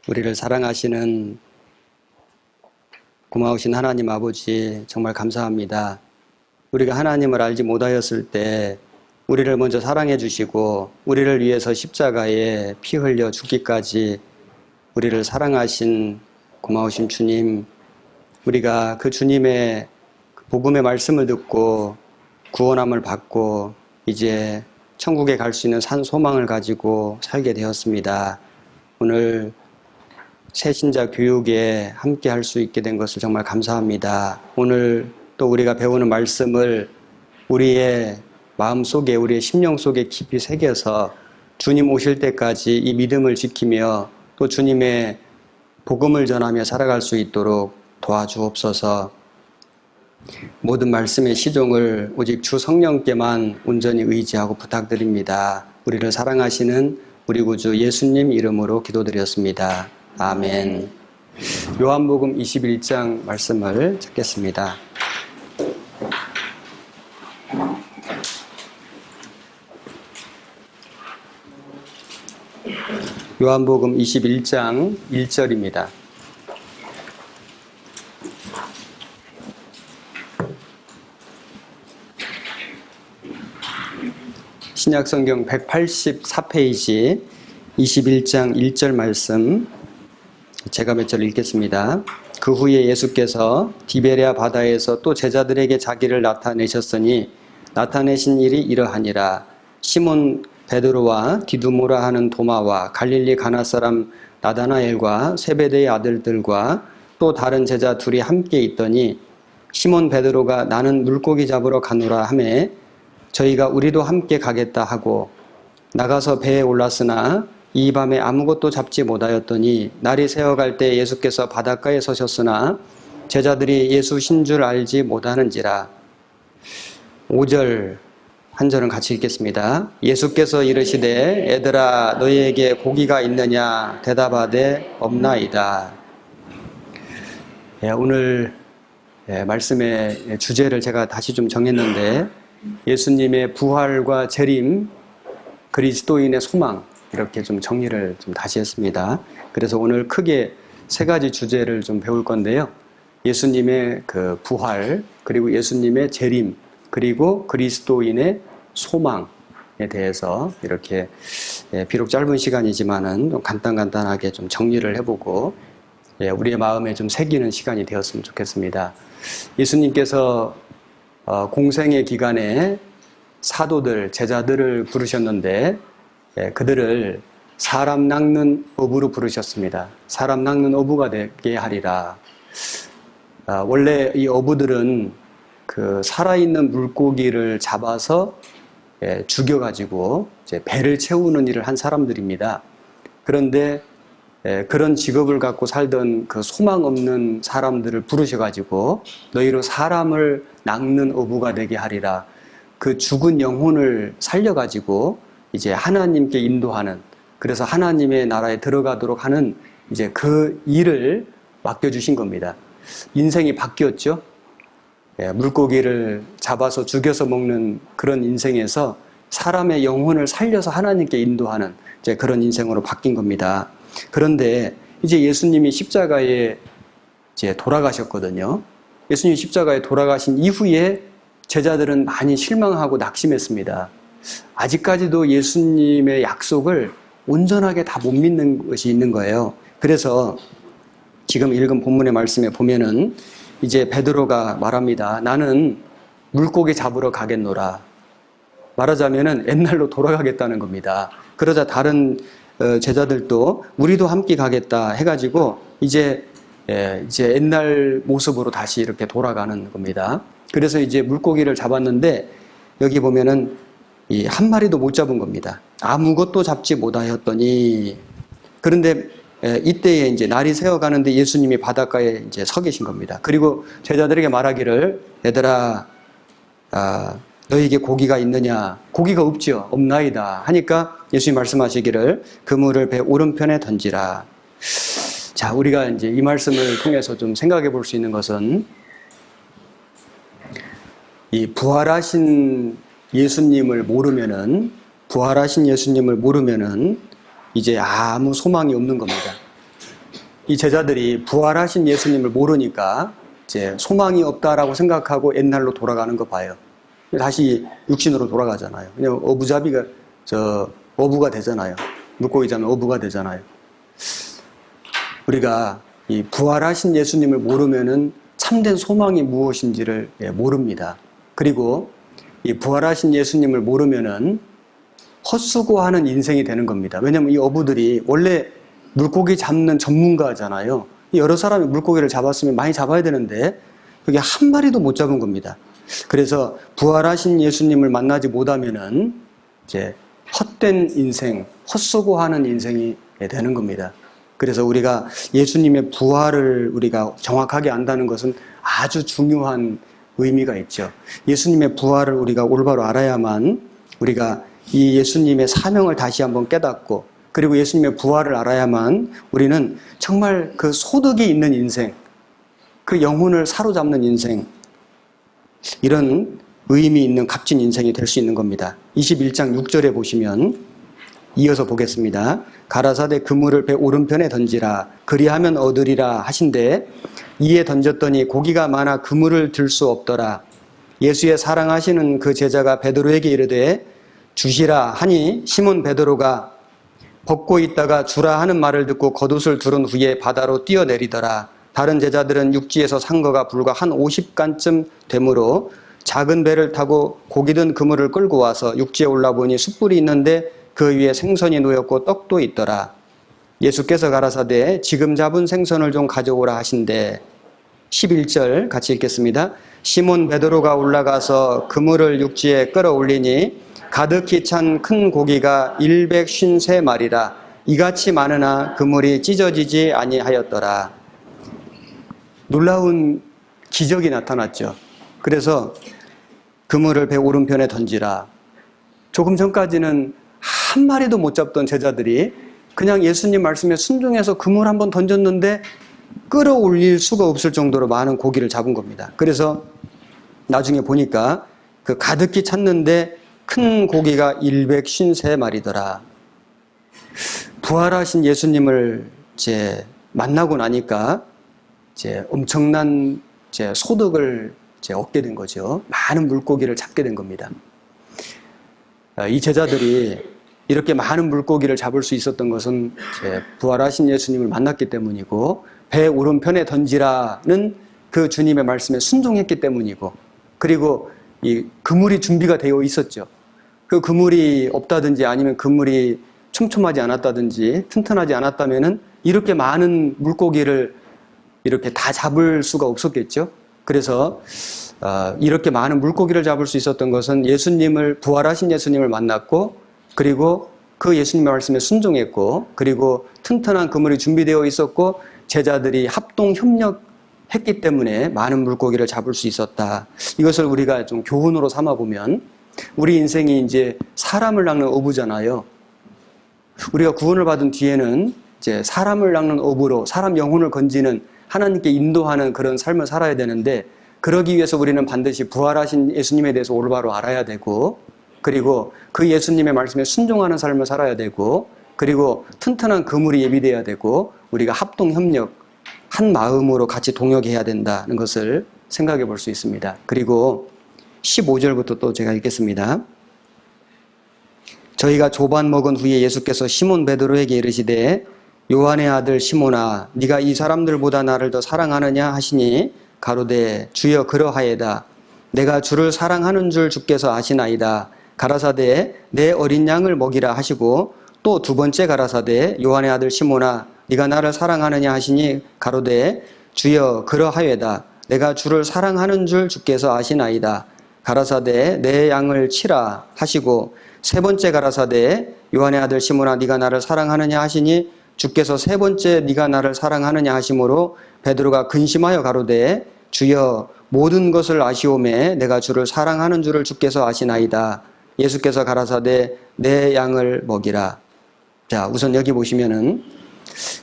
우리를 사랑하시는 고마우신 하나님 아버지, 정말 감사합니다. 우리가 하나님을 알지 못하였을 때 우리를 먼저 사랑해 주시고 우리를 위해서 십자가에 피 흘려 죽기까지 우리를 사랑하신 고마우신 주님, 우리가 그 주님의 복음의 말씀을 듣고 구원함을 받고 이제 천국에 갈 수 있는 산 소망을 가지고 살게 되었습니다. 오늘 새신자 교육에 함께 할 수 있게 된 것을 정말 감사합니다. 오늘 또 우리가 배우는 말씀을 우리의 마음속에, 우리의 심령 속에 깊이 새겨서 주님 오실 때까지 이 믿음을 지키며 또 주님의 복음을 전하며 살아갈 수 있도록 도와주옵소서. 모든 말씀의 시종을 오직 주 성령께만 온전히 의지하고 부탁드립니다. 우리를 사랑하시는 우리 구주 예수님 이름으로 기도드렸습니다. 아멘. 요한복음 21장 말씀을 찾겠습니다. 요한복음 21장 1절입니다. 신약성경 184페이지 21장 1절 말씀 제가 몇 절 읽겠습니다. 그 후에 예수께서 디베랴 바다에서 또 제자들에게 자기를 나타내셨으니 나타내신 일이 이러하니라. 시몬 베드로와 디두모라 하는 도마와 갈릴리 가나 사람 나다나엘과 세베대의 아들들과 또 다른 제자 둘이 함께 있더니 시몬 베드로가 나는 물고기 잡으러 가노라 하매 저희가 우리도 함께 가겠다 하고 나가서 배에 올랐으나 이 밤에 아무것도 잡지 못하였더니 날이 새어갈 때 예수께서 바닷가에 서셨으나 제자들이 예수신 줄 알지 못하는지라. 5절 한 절은 같이 읽겠습니다. 예수께서 이르시되 애들아 너희에게 고기가 있느냐 대답하되 없나이다. 오늘 말씀의 주제를 제가 다시 좀 정했는데 예수님의 부활과 재림, 그리스도인의 소망, 이렇게 좀 정리를 좀 다시 했습니다. 그래서 오늘 크게 세 가지 주제를 좀 배울 건데요. 예수님의 그 부활, 그리고 예수님의 재림, 그리고 그리스도인의 소망에 대해서 이렇게 비록 짧은 시간이지만은 좀 간단하게 좀 정리를 해보고 우리의 마음에 좀 새기는 시간이 되었으면 좋겠습니다. 예수님께서 공생의 기간에 사도들, 제자들을 부르셨는데 그들을 사람 낚는 어부로 부르셨습니다. 사람 낚는 어부가 되게 하리라. 원래 이 어부들은 그 살아있는 물고기를 잡아서 죽여가지고 이제 배를 채우는 일을 한 사람들입니다. 그런데 그런 직업을 갖고 살던 그 소망 없는 사람들을 부르셔가지고 너희로 사람을 낚는 어부가 되게 하리라. 그 죽은 영혼을 살려가지고 이제 하나님께 인도하는, 그래서 하나님의 나라에 들어가도록 하는 이제 그 일을 맡겨주신 겁니다. 인생이 바뀌었죠. 물고기를 잡아서 죽여서 먹는 그런 인생에서 사람의 영혼을 살려서 하나님께 인도하는 이제 그런 인생으로 바뀐 겁니다. 그런데 이제 예수님이 십자가에 이제 돌아가셨거든요. 예수님이 십자가에 돌아가신 이후에 제자들은 많이 실망하고 낙심했습니다. 아직까지도 예수님의 약속을 온전하게 다 못 믿는 것이 있는 거예요. 그래서 지금 읽은 본문의 말씀에 보면은 이제 베드로가 말합니다. 나는 물고기 잡으러 가겠노라. 말하자면은 옛날로 돌아가겠다는 겁니다. 그러자 다른 제자들도 우리도 함께 가겠다 해가지고 이제 옛날 모습으로 다시 이렇게 돌아가는 겁니다. 그래서 이제 물고기를 잡았는데 여기 보면은 이 한 마리도 못 잡은 겁니다. 아무것도 잡지 못하였더니, 그런데 이때에 이제 날이 새어가는데 예수님이 바닷가에 이제 서 계신 겁니다. 그리고 제자들에게 말하기를 얘들아 너희에게 고기가 있느냐? 고기가 없죠. 없나이다 하니까 예수님이 말씀하시기를 그물을 배 오른편에 던지라. 자, 우리가 이제 이 말씀을 통해서 좀 생각해 볼 수 있는 것은 이 부활하신 예수님을 모르면은 이제 아무 소망이 없는 겁니다. 이 제자들이 부활하신 예수님을 모르니까 이제 소망이 없다라고 생각하고 옛날로 돌아가는 거 봐요. 다시 육신으로 돌아가잖아요. 그냥 어부잡이가 어부가 되잖아요. 물고기 잡는 어부가 되잖아요. 우리가 이 부활하신 예수님을 모르면은 참된 소망이 무엇인지를 모릅니다. 그리고 이 부활하신 예수님을 모르면은 헛수고하는 인생이 되는 겁니다. 왜냐하면 이 어부들이 원래 물고기 잡는 전문가잖아요. 여러 사람이 물고기를 잡았으면 많이 잡아야 되는데 여기 한 마리도 못 잡은 겁니다. 그래서 부활하신 예수님을 만나지 못하면은 이제 헛된 인생, 헛수고하는 인생이 되는 겁니다. 그래서 우리가 예수님의 부활을 우리가 정확하게 안다는 것은 아주 중요한 의미가 있죠. 예수님의 부활을 우리가 올바로 알아야만 우리가 이 예수님의 사명을 다시 한번 깨닫고, 그리고 예수님의 부활을 알아야만 우리는 정말 그 소득이 있는 인생, 그 영혼을 사로잡는 인생, 이런 의미 있는 값진 인생이 될 수 있는 겁니다. 21장 6절에 보시면 이어서 보겠습니다. 가라사대 그물을 배 오른편에 던지라 그리하면 얻으리라 하신대 이에 던졌더니 고기가 많아 그물을 들 수 없더라. 예수의 사랑하시는 그 제자가 베드로에게 이르되 주시라 하니 시몬 베드로가 벗고 있다가 주라 하는 말을 듣고 겉옷을 두른 후에 바다로 뛰어내리더라. 다른 제자들은 육지에서 산 거가 불과 한 50간쯤 되므로 작은 배를 타고 고기 든 그물을 끌고 와서 육지에 올라보니 숯불이 있는데 그 위에 생선이 놓였고 떡도 있더라. 예수께서 가라사대 지금 잡은 생선을 좀 가져오라 하신대 11절 같이 읽겠습니다. 시몬 베드로가 올라가서 그물을 육지에 끌어올리니 가득히 찬 큰 고기가 153마리라. 이같이 많으나 그물이 찢어지지 아니하였더라. 놀라운 기적이 나타났죠. 그래서 그물을 배 오른편에 던지라. 조금 전까지는 한 마리도 못 잡던 제자들이 그냥 예수님 말씀에 순종해서 그물 한번 던졌는데 끌어올릴 수가 없을 정도로 많은 고기를 잡은 겁니다. 그래서 나중에 보니까 그 가득히 찼는데 큰 고기가 153마리더라. 부활하신 예수님을 이제 만나고 나니까 이제 엄청난 이제 소득을 이제 얻게 된 거죠. 많은 물고기를 잡게 된 겁니다. 이 제자들이 이렇게 많은 물고기를 잡을 수 있었던 것은 이제 부활하신 예수님을 만났기 때문이고, 배 오른편에 던지라는 그 주님의 말씀에 순종했기 때문이고, 그리고 이 그물이 준비가 되어 있었죠. 그 그물이 없다든지 아니면 그물이 촘촘하지 않았다든지 튼튼하지 않았다면은 이렇게 많은 물고기를 이렇게 다 잡을 수가 없었겠죠. 그래서 이렇게 많은 물고기를 잡을 수 있었던 것은 부활하신 예수님을 만났고, 그리고 그 예수님의 말씀에 순종했고, 그리고 튼튼한 그물이 준비되어 있었고, 제자들이 합동 협력했기 때문에 많은 물고기를 잡을 수 있었다. 이것을 우리가 좀 교훈으로 삼아보면, 우리 인생이 이제 사람을 낚는 어부잖아요. 우리가 구원을 받은 뒤에는 이제 사람을 낚는 어부로 사람 영혼을 건지는, 하나님께 인도하는 그런 삶을 살아야 되는데, 그러기 위해서 우리는 반드시 부활하신 예수님에 대해서 올바로 알아야 되고, 그리고 그 예수님의 말씀에 순종하는 삶을 살아야 되고, 그리고 튼튼한 그물이 예비되어야 되고, 우리가 합동협력, 한 마음으로 같이 동역해야 된다는 것을 생각해 볼 수 있습니다. 그리고 15절부터 또 제가 읽겠습니다. 저희가 조반 먹은 후에 예수께서 시몬 베드로에게 이르시되 요한의 아들 시몬아 네가 이 사람들보다 나를 더 사랑하느냐 하시니 가로되 주여 그러하에다. 내가 주를 사랑하는 줄 주께서 아시나이다. 가라사대 내 어린 양을 먹이라 하시고, 또 두 번째 가라사대 요한의 아들 시몬아 네가 나를 사랑하느냐 하시니 가로되 주여 그러하에다. 내가 주를 사랑하는 줄 주께서 아시나이다. 가라사대 내 양을 치라 하시고, 세 번째 가라사대 요한의 아들 시몬아 네가 나를 사랑하느냐 하시니 주께서 세 번째 네가 나를 사랑하느냐 하심으로 베드로가 근심하여 가로되 주여 모든 것을 아시오매 내가 주를 사랑하는 줄을 주께서 아시나이다. 예수께서 가라사대 내 양을 먹이라. 자, 우선 여기 보시면은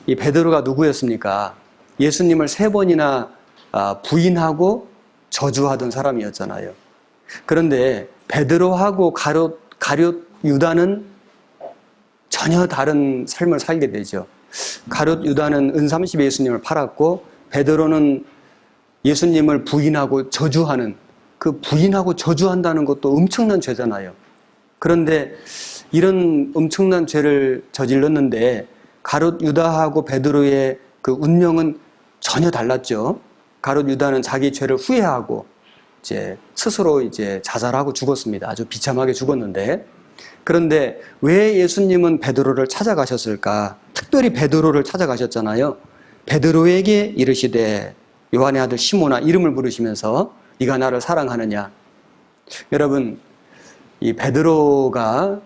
이 베드로가 누구였습니까? 예수님을 3번이나 부인하고 저주하던 사람이었잖아요. 그런데 베드로하고 가룟 유다는 전혀 다른 삶을 살게 되죠. 가룟 유다는 은30에 예수님을 팔았고 베드로는 예수님을 부인하고 저주하는, 그 부인하고 저주한다는 것도 엄청난 죄잖아요. 그런데 이런 엄청난 죄를 저질렀는데 가룟 유다하고 베드로의 그 운명은 전혀 달랐죠. 가룟 유다는 자기 죄를 후회하고 이제 스스로 이제 자살하고 죽었습니다. 아주 비참하게 죽었는데, 그런데 왜 예수님은 베드로를 찾아가셨을까? 특별히 베드로를 찾아가셨잖아요. 베드로에게 이르시되 요한의 아들 시몬아, 이름을 부르시면서 네가 나를 사랑하느냐. 여러분, 이 베드로가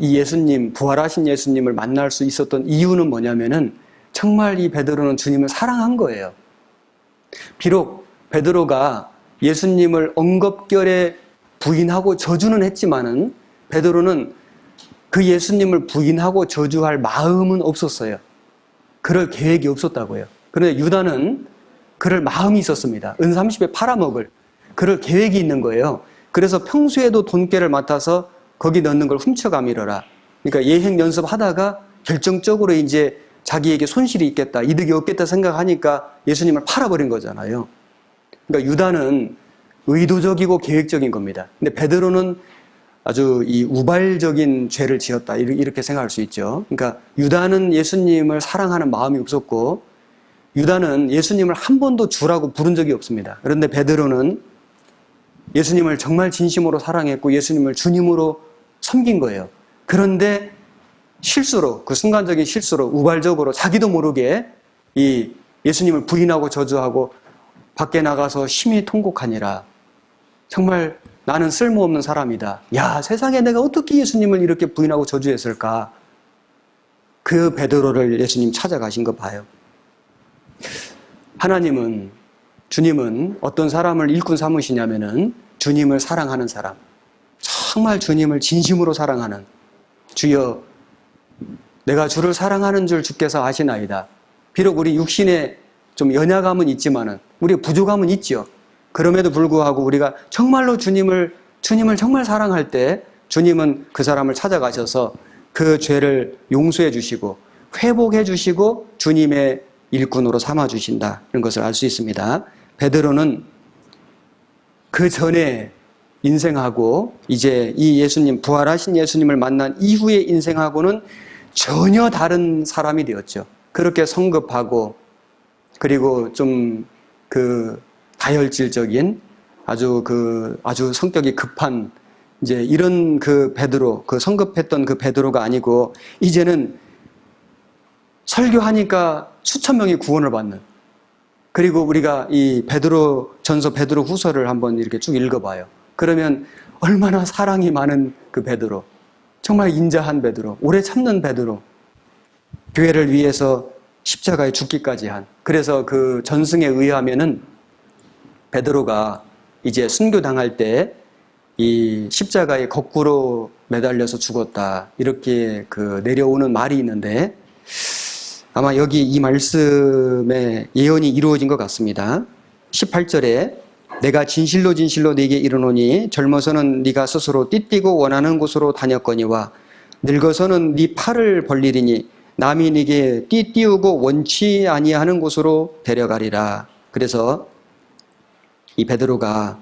이 예수님, 부활하신 예수님을 만날 수 있었던 이유는 뭐냐면은 정말 이 베드로는 주님을 사랑한 거예요. 비록 베드로가 예수님을 엉겁결에 부인하고 저주는 했지만은 베드로는 그 예수님을 부인하고 저주할 마음은 없었어요. 그럴 계획이 없었다고요. 그런데 유다는 그럴 마음이 있었습니다. 은30에 팔아먹을 그럴 계획이 있는 거예요. 그래서 평소에도 돈깨를 맡아서 거기 넣는 걸 훔쳐가미러라. 그러니까 예행 연습하다가 결정적으로 이제 자기에게 손실이 있겠다, 이득이 없겠다 생각하니까 예수님을 팔아버린 거잖아요. 그러니까 유다는 의도적이고 계획적인 겁니다. 근데 베드로는 아주 이 우발적인 죄를 지었다, 이렇게 생각할 수 있죠. 그러니까 유다는 예수님을 사랑하는 마음이 없었고 유다는 예수님을 한 번도 주라고 부른 적이 없습니다. 그런데 베드로는 예수님을 정말 진심으로 사랑했고 예수님을 주님으로 섬긴 거예요. 그런데 실수로, 그 순간적인 실수로 우발적으로 자기도 모르게 이 예수님을 부인하고 저주하고 밖에 나가서 심히 통곡하니라. 정말 나는 쓸모없는 사람이다. 야, 세상에 내가 어떻게 예수님을 이렇게 부인하고 저주했을까? 그 베드로를 예수님 찾아가신 거 봐요. 하나님은, 주님은 어떤 사람을 일꾼 삼으시냐면은 주님을 사랑하는 사람, 정말 주님을 진심으로 사랑하는, 주여 내가 주를 사랑하는 줄 주께서 아시나이다. 비록 우리 육신에 좀 연약함은 있지만은 우리의 부족함은 있죠. 그럼에도 불구하고 우리가 정말로 주님을 정말 사랑할 때 주님은 그 사람을 찾아가셔서 그 죄를 용서해 주시고 회복해 주시고 주님의 일꾼으로 삼아 주신다, 이런 것을 알 수 있습니다. 베드로는 그 전에 인생하고 이제 이 예수님, 부활하신 예수님을 만난 이후의 인생하고는 전혀 다른 사람이 되었죠. 그렇게 성급하고 그리고 좀 그 다혈질적인 아주 성격이 급한 이제 이런 그 베드로, 그 성급했던 그 베드로가 아니고 이제는 설교하니까 수천 명이 구원을 받는, 그리고 우리가 이 베드로 전서, 베드로 후서를 한번 이렇게 쭉 읽어봐요. 그러면 얼마나 사랑이 많은 그 베드로, 정말 인자한 베드로, 오래 참는 베드로, 교회를 위해서 십자가에 죽기까지 한. 그래서 그 전승에 의하면은 베드로가 이제 순교당할 때 이 십자가에 거꾸로 매달려서 죽었다, 이렇게 그 내려오는 말이 있는데 아마 여기 이 말씀에 예언이 이루어진 것 같습니다. 18절에 내가 진실로 진실로 네게 이르노니 젊어서는 네가 스스로 띠띠고 원하는 곳으로 다녔거니와 늙어서는 네 팔을 벌리리니 남이 네게 띠띠우고 원치 아니하는 곳으로 데려가리라. 그래서 이 베드로가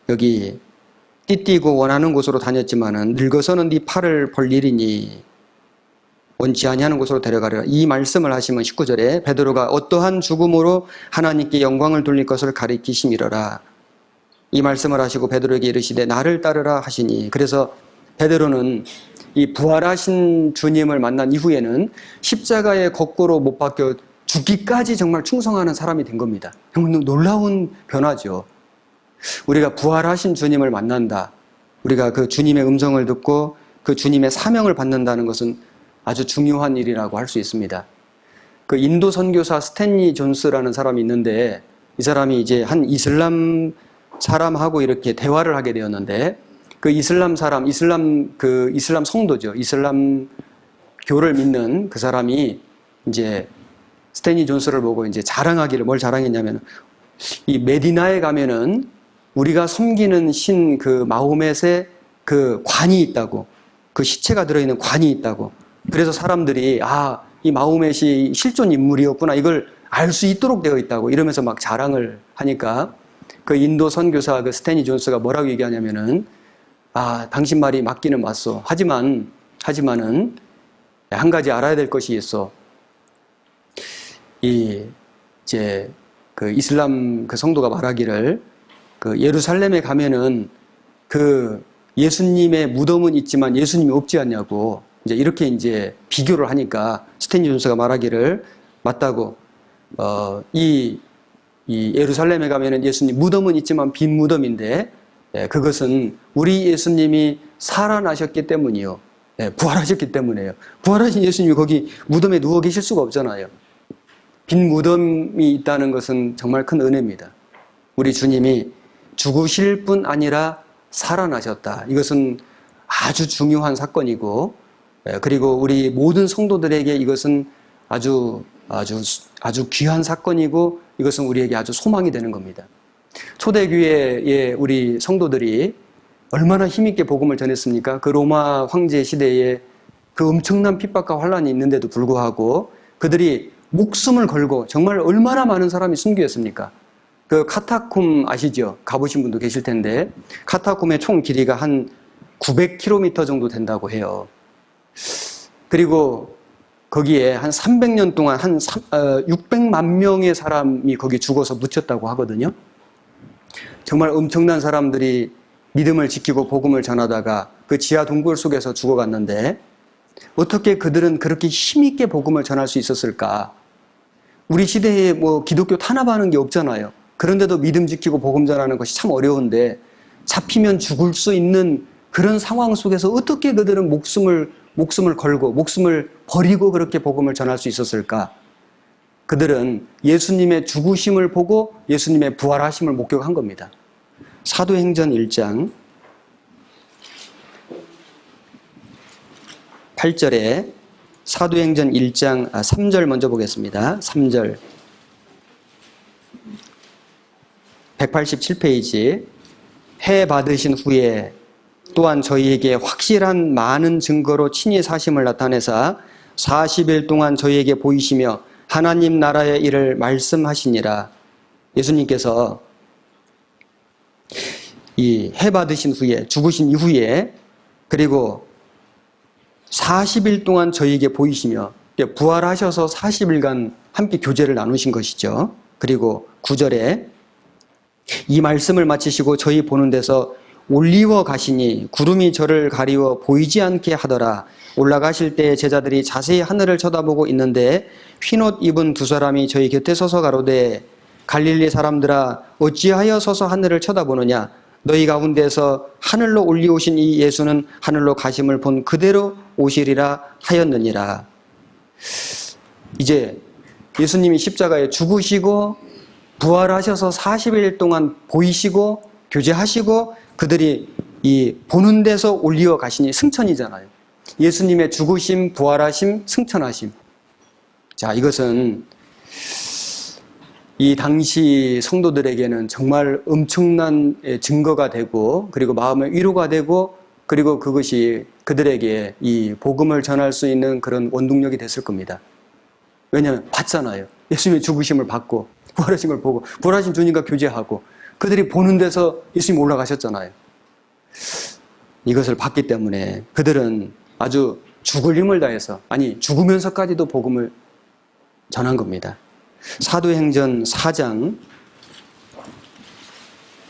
여기 띠띠고 원하는 곳으로 다녔지만은 늙어서는 네 팔을 벌리리니 원치 아니하는 곳으로 데려가리라. 이 말씀을 하시면 19절에 베드로가 어떠한 죽음으로 하나님께 영광을 돌릴 것을 가리키심이러라. 이 말씀을 하시고 베드로에게 이르시되 나를 따르라 하시니, 그래서 베드로는 이 부활하신 주님을 만난 이후에는 십자가에 거꾸로 못 박혀 죽기까지 정말 충성하는 사람이 된 겁니다. 정말 놀라운 변화죠. 우리가 부활하신 주님을 만난다, 우리가 그 주님의 음성을 듣고 그 주님의 사명을 받는다는 것은 아주 중요한 일이라고 할 수 있습니다. 그 인도 선교사 스탠리 존스라는 사람이 있는데 이 사람이 이제 한 이슬람 사람하고 이렇게 대화를 하게 되었는데 그 이슬람 성도죠. 이슬람 교를 믿는 그 사람이 이제 스탠리 존스를 보고 이제 자랑하기를, 뭘 자랑했냐면 이 메디나에 가면은 우리가 섬기는 신 그 마호멧의 그 관이 있다고, 그 시체가 들어있는 관이 있다고. 그래서 사람들이 이 마호멧이 실존 인물이었구나 이걸 알 수 있도록 되어 있다고 이러면서 막 자랑을 하니까 그 인도 선교사 그 스탠리 존스가 뭐라고 얘기하냐면은 당신 말이 맞기는 맞소. 하지만은 한 가지 알아야 될 것이 있어. 이제 그 이슬람 그 성도가 말하기를 그 예루살렘에 가면은 그 예수님의 무덤은 있지만 예수님이 없지 않냐고 이제 이렇게 이제 비교를 하니까 스탠리 존스가 말하기를 맞다고. 이 예루살렘에 가면은 예수님 무덤은 있지만 빈 무덤인데 그것은 우리 예수님이 살아나셨기 때문이요. 부활하셨기 때문에요. 부활하신 예수님이 거기 무덤에 누워 계실 수가 없잖아요. 빈 무덤이 있다는 것은 정말 큰 은혜입니다. 우리 주님이 죽으실 뿐 아니라 살아나셨다. 이것은 아주 중요한 사건이고, 그리고 우리 모든 성도들에게 이것은 아주 귀한 사건이고, 이것은 우리에게 아주 소망이 되는 겁니다. 초대교회의 우리 성도들이 얼마나 힘있게 복음을 전했습니까? 그 로마 황제 시대에 그 엄청난 핍박과 환란이 있는데도 불구하고 그들이 목숨을 걸고 정말 얼마나 많은 사람이 순교했습니까? 그 카타콤 아시죠? 가보신 분도 계실 텐데 카타콤의 총 길이가 한 900km 정도 된다고 해요. 그리고 거기에 한 300년 동안 한 600만 명의 사람이 거기 죽어서 묻혔다고 하거든요. 정말 엄청난 사람들이 믿음을 지키고 복음을 전하다가 그 지하 동굴 속에서 죽어갔는데 어떻게 그들은 그렇게 힘있게 복음을 전할 수 있었을까? 우리 시대에 뭐 기독교 탄압하는 게 없잖아요. 그런데도 믿음 지키고 복음 전하는 것이 참 어려운데 잡히면 죽을 수 있는 그런 상황 속에서 어떻게 그들은 목숨을 걸고 목숨을 버리고 그렇게 복음을 전할 수 있었을까? 그들은 예수님의 죽으심을 보고 예수님의 부활하심을 목격한 겁니다. 사도행전 1장 8절에 사도행전 1장 3절 먼저 보겠습니다. 3절 187페이지 해 받으신 후에 또한 저희에게 확실한 많은 증거로 친히 사심을 나타내사 40일 동안 저희에게 보이시며 하나님 나라의 일을 말씀하시니라. 예수님께서 이 해 받으신 후에 죽으신 이후에 그리고 40일 동안 저희에게 보이시며 부활하셔서 40일간 함께 교제를 나누신 것이죠. 그리고 9절에 이 말씀을 마치시고 저희 보는 데서 올리워 가시니 구름이 저를 가리워 보이지 않게 하더라. 올라가실 때 제자들이 자세히 하늘을 쳐다보고 있는데 흰옷 입은 두 사람이 저희 곁에 서서 가로되 갈릴리 사람들아 어찌하여 서서 하늘을 쳐다보느냐. 너희 가운데서 하늘로 올리오신 이 예수는 하늘로 가심을 본 그대로 오시리라 하였느니라. 이제 예수님이 십자가에 죽으시고 부활하셔서 40일 동안 보이시고 교제하시고 그들이 이 보는 데서 올리어 가시니 승천이잖아요. 예수님의 죽으심, 부활하심, 승천하심. 자, 이것은 이 당시 성도들에게는 정말 엄청난 증거가 되고 그리고 마음의 위로가 되고 그리고 그것이 그들에게 이 복음을 전할 수 있는 그런 원동력이 됐을 겁니다. 왜냐하면 봤잖아요. 예수님의 죽으심을 받고 부활하신 걸 보고 부활하신 주님과 교제하고 그들이 보는 데서 예수님 올라가셨잖아요. 이것을 봤기 때문에 그들은 아주 죽을 힘을 다해서 아니 죽으면서까지도 복음을 전한 겁니다. 사도행전 4장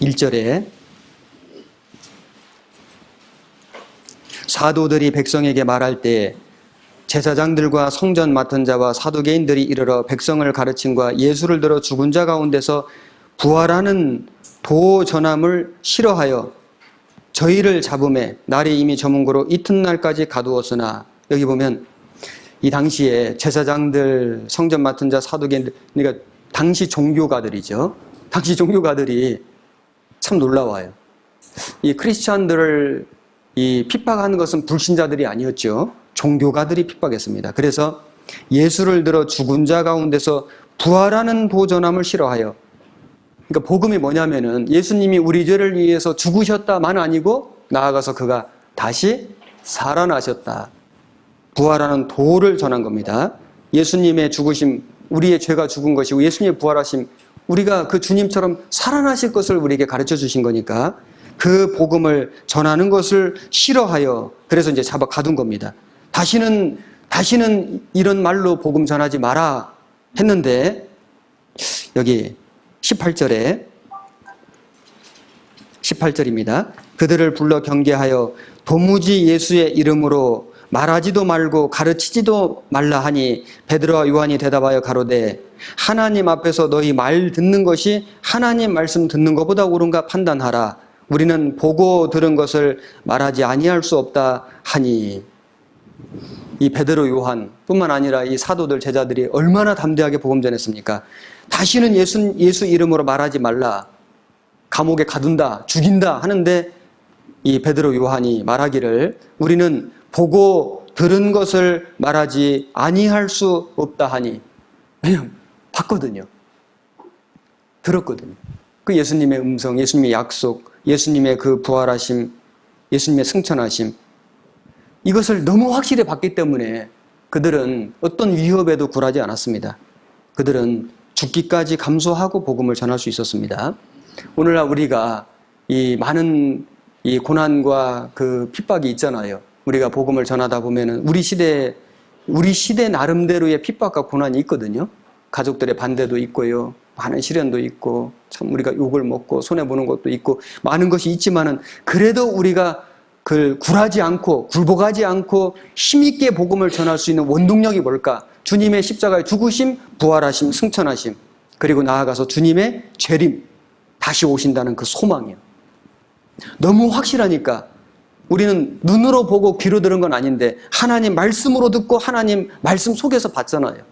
1절에 사도들이 백성에게 말할 때 제사장들과 성전 맡은 자와 사두개인들이 이르러 백성을 가르침과 예수를 들어 죽은 자 가운데서 부활하는 도 전함을 싫어하여 저희를 잡음에 날이 이미 저문 고로 이튿날까지 가두었으나 여기 보면 이 당시에 제사장들, 성전 맡은 자, 사두개인들, 그러니까 당시 종교가들이죠. 당시 종교가들이 참 놀라워요. 이 크리스찬들을 이 핍박하는 것은 불신자들이 아니었죠. 종교가들이 핍박했습니다. 그래서 예수를 들어 죽은 자 가운데서 부활하는 도전함을 싫어하여. 그러니까 복음이 뭐냐면은 예수님이 우리 죄를 위해서 죽으셨다만 아니고 나아가서 그가 다시 살아나셨다. 부활하는 도를 전한 겁니다. 예수님의 죽으심, 우리의 죄가 죽은 것이고 예수님의 부활하심, 우리가 그 주님처럼 살아나실 것을 우리에게 가르쳐 주신 거니까 그 복음을 전하는 것을 싫어하여 그래서 이제 잡아 가둔 겁니다. 다시는 이런 말로 복음 전하지 마라 했는데 여기 18절입니다. 그들을 불러 경계하여 도무지 예수의 이름으로 말하지도 말고 가르치지도 말라 하니 베드로와 요한이 대답하여 가로되 하나님 앞에서 너희 말 듣는 것이 하나님 말씀 듣는 것보다 옳은가 판단하라. 우리는 보고 들은 것을 말하지 아니할 수 없다 하니. 이 베드로 요한 뿐만 아니라 이 사도들 제자들이 얼마나 담대하게 복음 전했습니까? 다시는 예수 이름으로 말하지 말라. 감옥에 가둔다, 죽인다 하는데 이 베드로 요한이 말하기를 우리는 보고 들은 것을 말하지 아니할 수 없다 하니. 왜냐하면 봤거든요. 들었거든요. 그 예수님의 음성, 예수님의 약속, 예수님의 그 부활하심, 예수님의 승천하심, 이것을 너무 확실히 봤기 때문에 그들은 어떤 위협에도 굴하지 않았습니다. 그들은 죽기까지 감수하고 복음을 전할 수 있었습니다. 오늘날 우리가 이 많은 이 고난과 그 핍박이 있잖아요. 우리가 복음을 전하다 보면은 우리 시대 나름대로의 핍박과 고난이 있거든요. 가족들의 반대도 있고요. 많은 시련도 있고, 참 우리가 욕을 먹고 손해보는 것도 있고, 많은 것이 있지만은 그래도 우리가 그 굴하지 않고, 굴복하지 않고 힘있게 복음을 전할 수 있는 원동력이 뭘까? 주님의 십자가의 죽으심, 부활하심, 승천하심, 그리고 나아가서 주님의 재림, 다시 오신다는 그 소망이요. 너무 확실하니까 우리는 눈으로 보고 귀로 들은 건 아닌데 하나님 말씀으로 듣고 하나님 말씀 속에서 봤잖아요.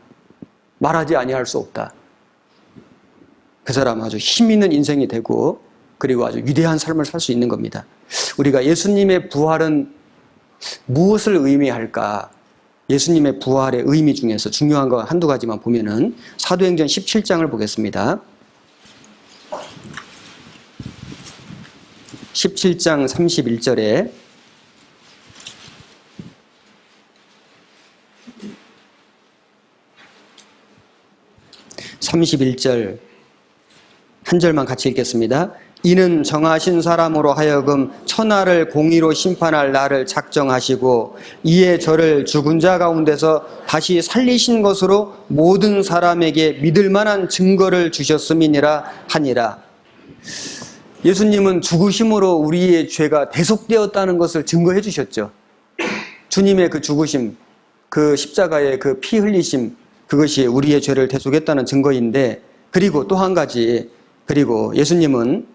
말하지 아니할 수 없다. 그 사람 아주 힘 있는 인생이 되고 그리고 아주 위대한 삶을 살 수 있는 겁니다. 우리가 예수님의 부활은 무엇을 의미할까? 예수님의 부활의 의미 중에서 중요한 거 한두 가지만 보면은 사도행전 17장을 보겠습니다. 17장 31절에 31절 한 절만 같이 읽겠습니다. 이는 정하신 사람으로 하여금 천하를 공의로 심판할 날을 작정하시고 이에 저를 죽은 자 가운데서 다시 살리신 것으로 모든 사람에게 믿을 만한 증거를 주셨음이니라 하니라. 예수님은 죽으심으로 우리의 죄가 대속되었다는 것을 증거해 주셨죠. 주님의 그 죽으심, 그 십자가의 그 피 흘리심, 그것이 우리의 죄를 대속했다는 증거인데, 그리고 또 한 가지, 그리고 예수님은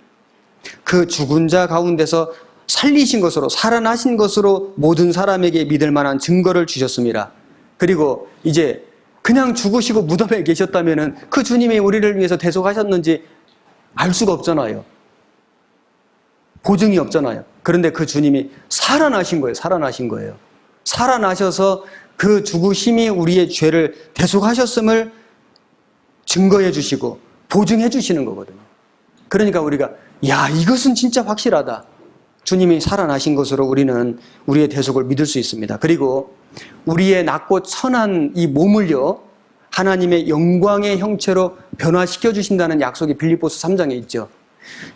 그 죽은 자 가운데서 살리신 것으로, 살아나신 것으로 모든 사람에게 믿을 만한 증거를 주셨습니다. 그리고 이제 그냥 죽으시고 무덤에 계셨다면 그 주님이 우리를 위해서 대속하셨는지 알 수가 없잖아요. 보증이 없잖아요. 그런데 그 주님이 살아나신 거예요. 살아나신 거예요. 살아나셔서 그 죽으심이 우리의 죄를 대속하셨음을 증거해 주시고 보증해 주시는 거거든요. 그러니까 우리가 야, 이것은 진짜 확실하다. 주님이 살아나신 것으로 우리는 우리의 대속을 믿을 수 있습니다. 그리고 우리의 낮고 천한 이 몸을요, 하나님의 영광의 형체로 변화시켜 주신다는 약속이 빌립보서 3장에 있죠.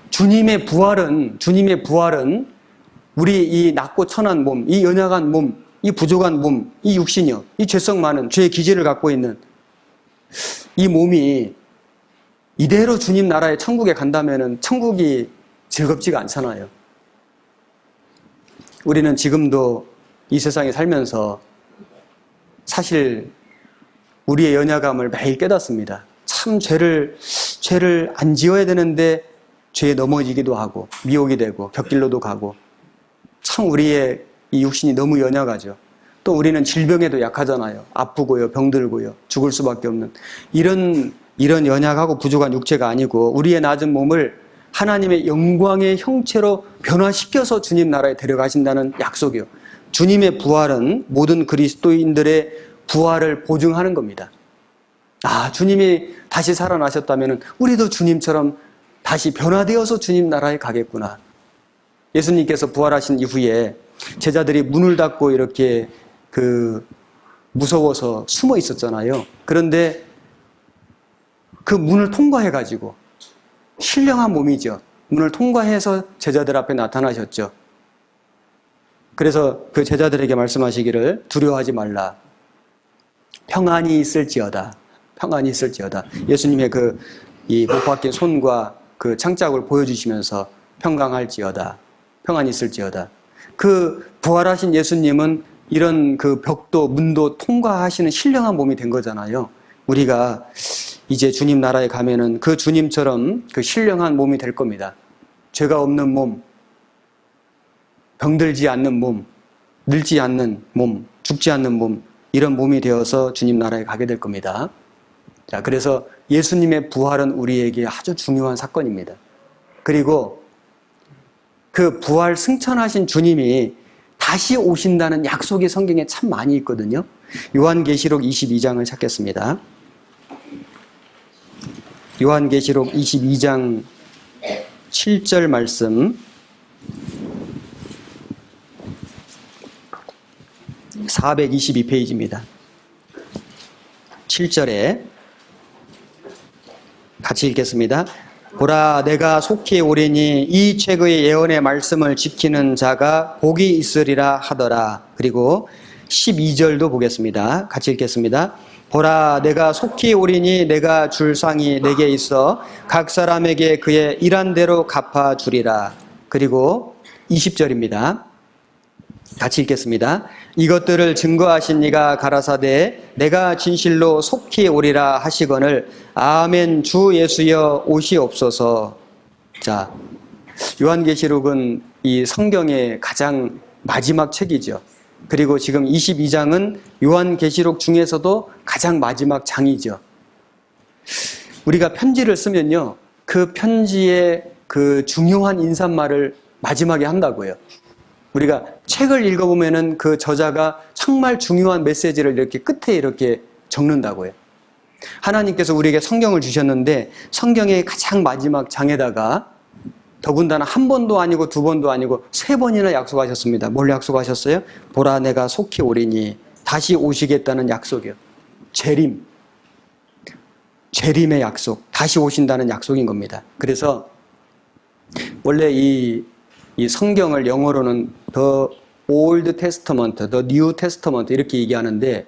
주님의 부활은 우리 이 낮고 천한 몸, 이 연약한 몸, 이 부족한 몸, 이 육신이요, 이 죄성 많은 죄의 기질을 갖고 있는 이 몸이 이대로 주님 나라의 천국에 간다면은 천국이 즐겁지가 않잖아요. 우리는 지금도 이 세상에 살면서 사실 우리의 연약함을 매일 깨닫습니다. 참 죄를 안 지어야 되는데 죄에 넘어지기도 하고 미혹이 되고 곁길로도 가고, 참 우리의 이 육신이 너무 연약하죠. 또 우리는 질병에도 약하잖아요. 아프고요, 병들고요, 죽을 수밖에 없는 이런 연약하고 부족한 육체가 아니고 우리의 낮은 몸을 하나님의 영광의 형체로 변화시켜서 주님 나라에 데려가신다는 약속이요. 주님의 부활은 모든 그리스도인들의 부활을 보증하는 겁니다. 아, 주님이 다시 살아나셨다면 우리도 주님처럼 다시 변화되어서 주님 나라에 가겠구나. 예수님께서 부활하신 이후에 제자들이 문을 닫고 이렇게 그 무서워서 숨어 있었잖아요. 그런데 그 문을 통과해가지고, 신령한 몸이죠. 문을 통과해서 제자들 앞에 나타나셨죠. 그래서 그 제자들에게 말씀하시기를 두려워하지 말라. 평안이 있을지어다. 평안이 있을지어다. 예수님의 이 못 박힌 손과 그 창자국을 보여주시면서 평강할지어다. 평안이 있을지어다. 그 부활하신 예수님은 이런 그 벽도 문도 통과하시는 신령한 몸이 된 거잖아요. 우리가 이제 주님 나라에 가면은 그 주님처럼 그 신령한 몸이 될 겁니다. 죄가 없는 몸, 병들지 않는 몸, 늙지 않는 몸, 죽지 않는 몸, 이런 몸이 되어서 주님 나라에 가게 될 겁니다. 자, 그래서 예수님의 부활은 우리에게 아주 중요한 사건입니다. 그리고 그 부활 승천하신 주님이 다시 오신다는 약속이 성경에 참 많이 있거든요. 요한계시록 22장을 찾겠습니다. 요한계시록 22장 7절 말씀, 422페이지입니다. 7절에 같이 읽겠습니다. 보라, 내가 속히 오리니 이 책의 예언의 말씀을 지키는 자가 복이 있으리라 하더라. 그리고 12절도 보겠습니다. 같이 읽겠습니다. 보라, 내가 속히 오리니 내가 줄 상이 내게 있어 각 사람에게 그의 일한 대로 갚아주리라. 그리고 20절입니다. 같이 읽겠습니다. 이것들을 증거하신 이가 가라사대 내가 진실로 속히 오리라 하시거늘 아멘 주 예수여 오시옵소서. 자, 요한계시록은 이 성경의 가장 마지막 책이죠. 그리고 지금 22장은 요한계시록 중에서도 가장 마지막 장이죠. 우리가 편지를 쓰면요, 그 편지의 그 중요한 인사말을 마지막에 한다고요. 우리가 책을 읽어보면은 그 저자가 정말 중요한 메시지를 이렇게 끝에 이렇게 적는다고요. 하나님께서 우리에게 성경을 주셨는데 성경의 가장 마지막 장에다가 더군다나 한 번도 아니고 두 번도 아니고 세 번이나 약속하셨습니다. 뭘 약속하셨어요? 보라, 내가 속히 오리니 다시 오시겠다는 약속이요. 재림의 약속, 다시 오신다는 약속인 겁니다. 그래서 원래 이 성경을 영어로는 The Old Testament, The New Testament 이렇게 얘기하는데,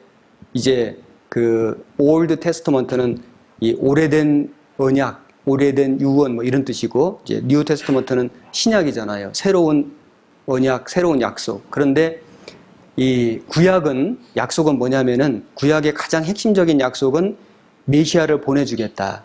이제 그 Old Testament는 이 오래된 언약, 오래된 유언 뭐 이런 뜻이고, 이제 New Testament는 신약이잖아요. 새로운 언약, 새로운 약속. 그런데 이 구약은, 약속은 뭐냐면은, 구약의 가장 핵심적인 약속은 메시아를 보내주겠다,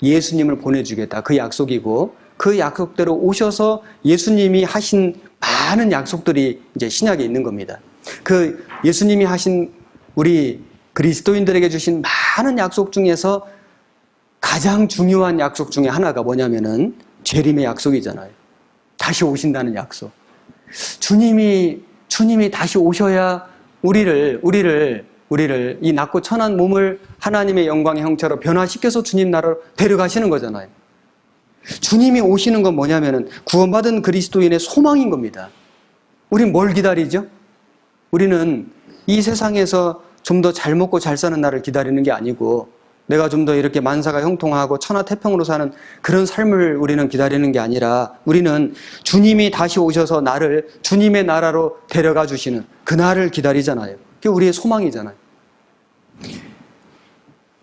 예수님을 보내주겠다, 그 약속이고, 그 약속대로 오셔서 예수님이 하신 많은 약속들이 이제 신약에 있는 겁니다. 그 예수님이 하신, 우리 그리스도인들에게 주신 많은 약속 중에서 가장 중요한 약속 중에 하나가 뭐냐면은 재림의 약속이잖아요. 다시 오신다는 약속. 주님이 다시 오셔야 우리를 이 낮고 천한 몸을 하나님의 영광의 형체로 변화시켜서 주님 나라로 데려가시는 거잖아요. 주님이 오시는 건 뭐냐면은 구원받은 그리스도인의 소망인 겁니다. 우린 뭘 기다리죠? 우리는 이 세상에서 좀 더 잘 먹고 잘 사는 날을 기다리는 게 아니고, 내가 좀 더 이렇게 만사가 형통하고 천하태평으로 사는 그런 삶을 우리는 기다리는 게 아니라, 우리는 주님이 다시 오셔서 나를 주님의 나라로 데려가 주시는 그날을 기다리잖아요. 그게 우리의 소망이잖아요.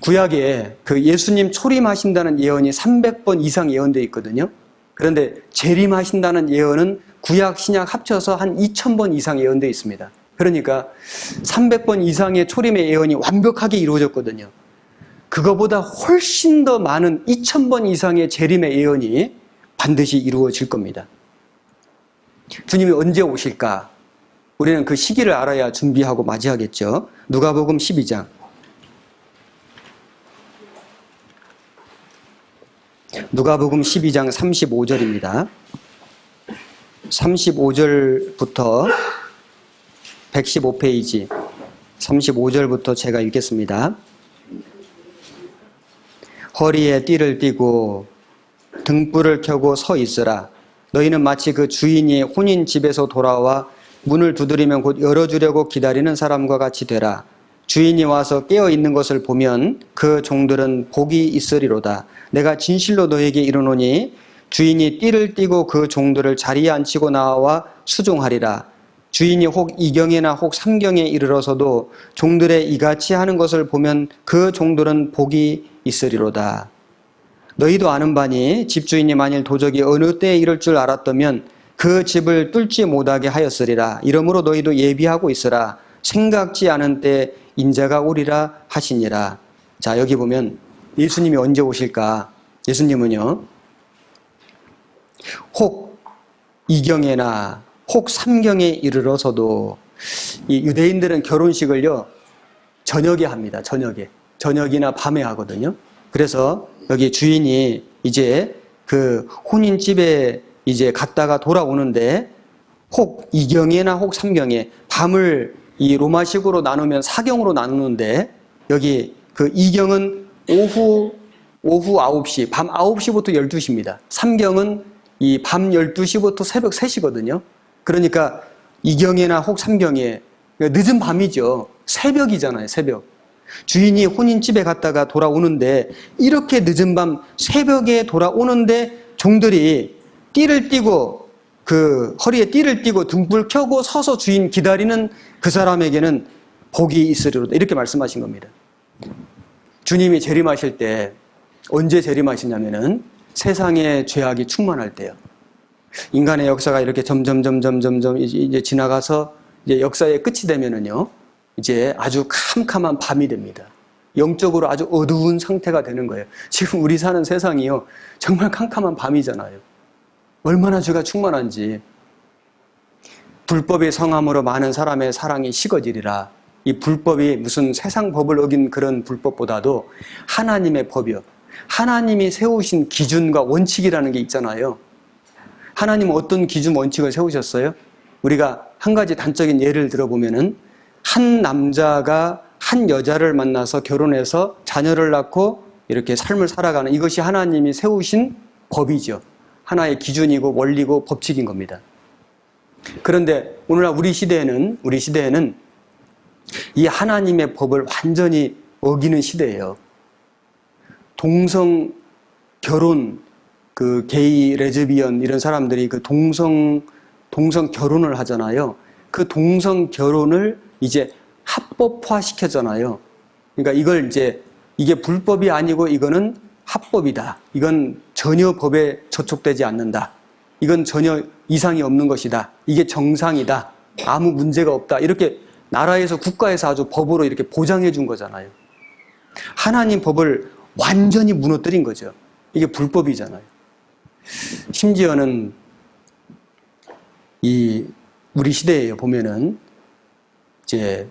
구약에 그 예수님 초림하신다는 예언이 300번 이상 예언되어 있거든요. 그런데 재림하신다는 예언은 구약, 신약 합쳐서 한 2000번 이상 예언되어 있습니다. 그러니까 300번 이상의 초림의 예언이 완벽하게 이루어졌거든요. 그거보다 훨씬 더 많은 2000번 이상의 재림의 예언이 반드시 이루어질 겁니다. 주님이 언제 오실까? 우리는 그 시기를 알아야 준비하고 맞이하겠죠. 누가복음 12장. 누가복음 12장 35절입니다. 35절부터 115페이지, 35절부터 제가 읽겠습니다. 허리에 띠를 띠고 등불을 켜고 서 있으라. 너희는 마치 그 주인이 혼인 집에서 돌아와 문을 두드리면 곧 열어주려고 기다리는 사람과 같이 되라. 주인이 와서 깨어 있는 것을 보면 그 종들은 복이 있으리로다. 내가 진실로 너에게 이르노니 주인이 띠를 띠고 그 종들을 자리에 앉히고 나와 수종하리라. 주인이 혹 이경에나 혹 삼경에 이르러서도 종들의 이같이 하는 것을 보면 그 종들은 복이 있으리로다. 너희도 아는 바니 집주인이 만일 도적이 어느 때에 이를 줄 알았다면 그 집을 뚫지 못하게 하였으리라. 이러므로 너희도 예비하고 있으라. 생각지 않은 때 인자가 오리라 하시니라. 자, 여기 보면 예수님이 언제 오실까? 예수님은요, 혹 이경에나 혹 삼경에 이르러서도, 이 유대인들은 결혼식을요 저녁에 합니다. 저녁이나 밤에 하거든요. 그래서 여기 주인이 이제 그 혼인집에 이제 갔다가 돌아오는데 혹 이경에나 혹 삼경에, 밤을 이 로마식으로 나누면 사경으로 나누는데 여기 그 이경은 오후 9시, 밤 9시부터 12시입니다. 삼경은 이 밤 12시부터 새벽 3시거든요. 그러니까 이경에나 혹 삼경에, 늦은 밤이죠. 새벽이잖아요, 새벽. 주인이 혼인집에 갔다가 돌아오는데, 이렇게 늦은 밤 새벽에 돌아오는데 종들이 띠를 띠고, 그 허리에 띠를 띠고 등불 켜고 서서 주인 기다리는 그 사람에게는 복이 있으리로다. 이렇게 말씀하신 겁니다. 주님이 재림하실 때 언제 재림하시냐면은 세상에 죄악이 충만할 때요. 인간의 역사가 이렇게 점점 이제 지나가서 이제 역사의 끝이 되면은요, 이제 아주 캄캄한 밤이 됩니다. 영적으로 아주 어두운 상태가 되는 거예요. 지금 우리 사는 세상이요, 정말 캄캄한 밤이잖아요. 얼마나 죄가 충만한지. 불법의 성함으로 많은 사람의 사랑이 식어지리라. 이 불법이 무슨 세상 법을 어긴 그런 불법보다도 하나님의 법이요, 하나님이 세우신 기준과 원칙이라는 게 있잖아요. 하나님은 어떤 기준 원칙을 세우셨어요? 우리가 한 가지 단적인 예를 들어보면은, 한 남자가 한 여자를 만나서 결혼해서 자녀를 낳고 이렇게 삶을 살아가는, 이것이 하나님이 세우신 법이죠. 하나의 기준이고 원리고 법칙인 겁니다. 그런데 오늘날 우리 시대에는 이 하나님의 법을 완전히 어기는 시대예요. 동성 결혼, 그 게이, 레즈비언 이런 사람들이 그 동성 결혼을 하잖아요. 그 동성 결혼을 이제 합법화 시켰잖아요. 그러니까 이걸 이제, 이게 불법이 아니고 이거는 합법이다. 이건 전혀 법에 저촉되지 않는다. 이건 전혀 이상이 없는 것이다. 이게 정상이다. 아무 문제가 없다. 이렇게 나라에서, 국가에서 아주 법으로 이렇게 보장해 준 거잖아요. 하나님 법을 완전히 무너뜨린 거죠. 이게 불법이잖아요. 심지어는 이 우리 시대에 보면은 이제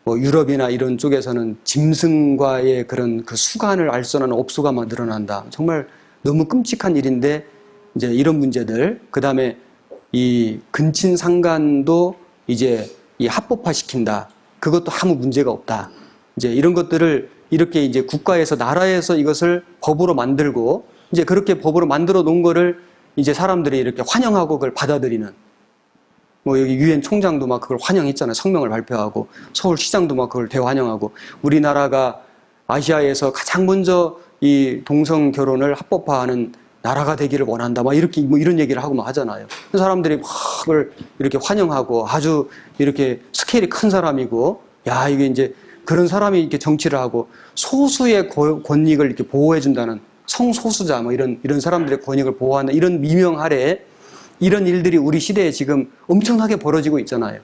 뭐 유럽이나 이런 쪽에서는 짐승과의 그런 그 수간을 알선하는 업소가 막 늘어난다. 정말 너무 끔찍한 일인데, 이제 이런 문제들, 그 다음에 이 근친 상간도 이제 이 합법화 시킨다. 그것도 아무 문제가 없다. 이제 이런 것들을 이렇게 이제 국가에서, 나라에서 이것을 법으로 만들고, 이제 그렇게 법으로 만들어 놓은 거를 이제 사람들이 이렇게 환영하고 그걸 받아들이는, 뭐 여기 유엔 총장도 막 그걸 환영했잖아요. 성명을 발표하고, 서울시장도 막 그걸 대환영하고, 우리나라가 아시아에서 가장 먼저 이 동성 결혼을 합법화하는 나라가 되기를 원한다. 막 이렇게 뭐 이런 얘기를 하고 막 하잖아요. 사람들이 막 그걸 이렇게 환영하고, 아주 이렇게 스케일이 큰 사람이고, 야, 이게 이제 그런 사람이 이렇게 정치를 하고, 소수의 권익을 이렇게 보호해준다는, 성소수자 뭐 이런 사람들의 권익을 보호하는 이런 미명 아래 이런 일들이 우리 시대에 지금 엄청나게 벌어지고 있잖아요.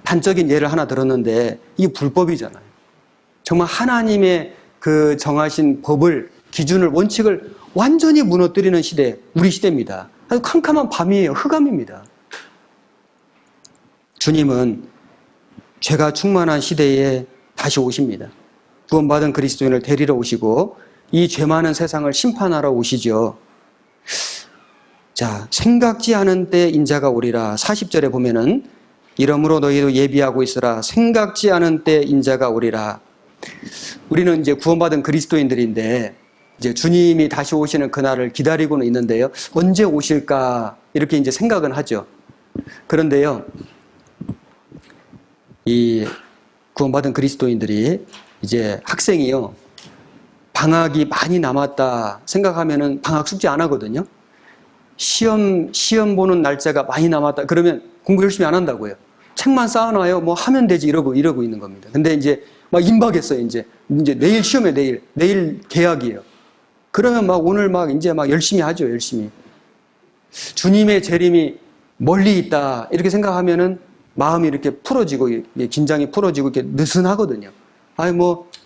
단적인 예를 하나 들었는데, 이게 불법이잖아요. 정말 하나님의 그 정하신 법을, 기준을, 원칙을 완전히 무너뜨리는 시대, 우리 시대입니다. 아주 캄캄한 밤이에요. 흑암입니다. 주님은 죄가 충만한 시대에 다시 오십니다. 구원받은 그리스도인을 데리러 오시고 이 죄 많은 세상을 심판하러 오시죠. 자, 생각지 않은 때 인자가 오리라. 40절에 보면은, 이러므로 너희도 예비하고 있으라. 생각지 않은 때 인자가 오리라. 우리는 이제 구원받은 그리스도인들인데, 이제 주님이 다시 오시는 그날을 기다리고는 있는데요. 언제 오실까? 이렇게 이제 생각은 하죠. 그런데요, 이 구원받은 그리스도인들이 이제 학생이요. 방학이 많이 남았다 생각하면은 방학 숙제 안 하거든요. 시험 보는 날짜가 많이 남았다. 그러면 공부 열심히 안 한다고요. 책만 쌓아놔요. 뭐 하면 되지 이러고 있는 겁니다. 근데 이제 막 임박했어요. 이제 내일 시험에 내일 개학이에요. 그러면 막 오늘 막 이제 막 열심히 하죠. 열심히. 주님의 재림이 멀리 있다 이렇게 생각하면은 마음이 이렇게 풀어지고 긴장이 풀어지고 이렇게 느슨하거든요.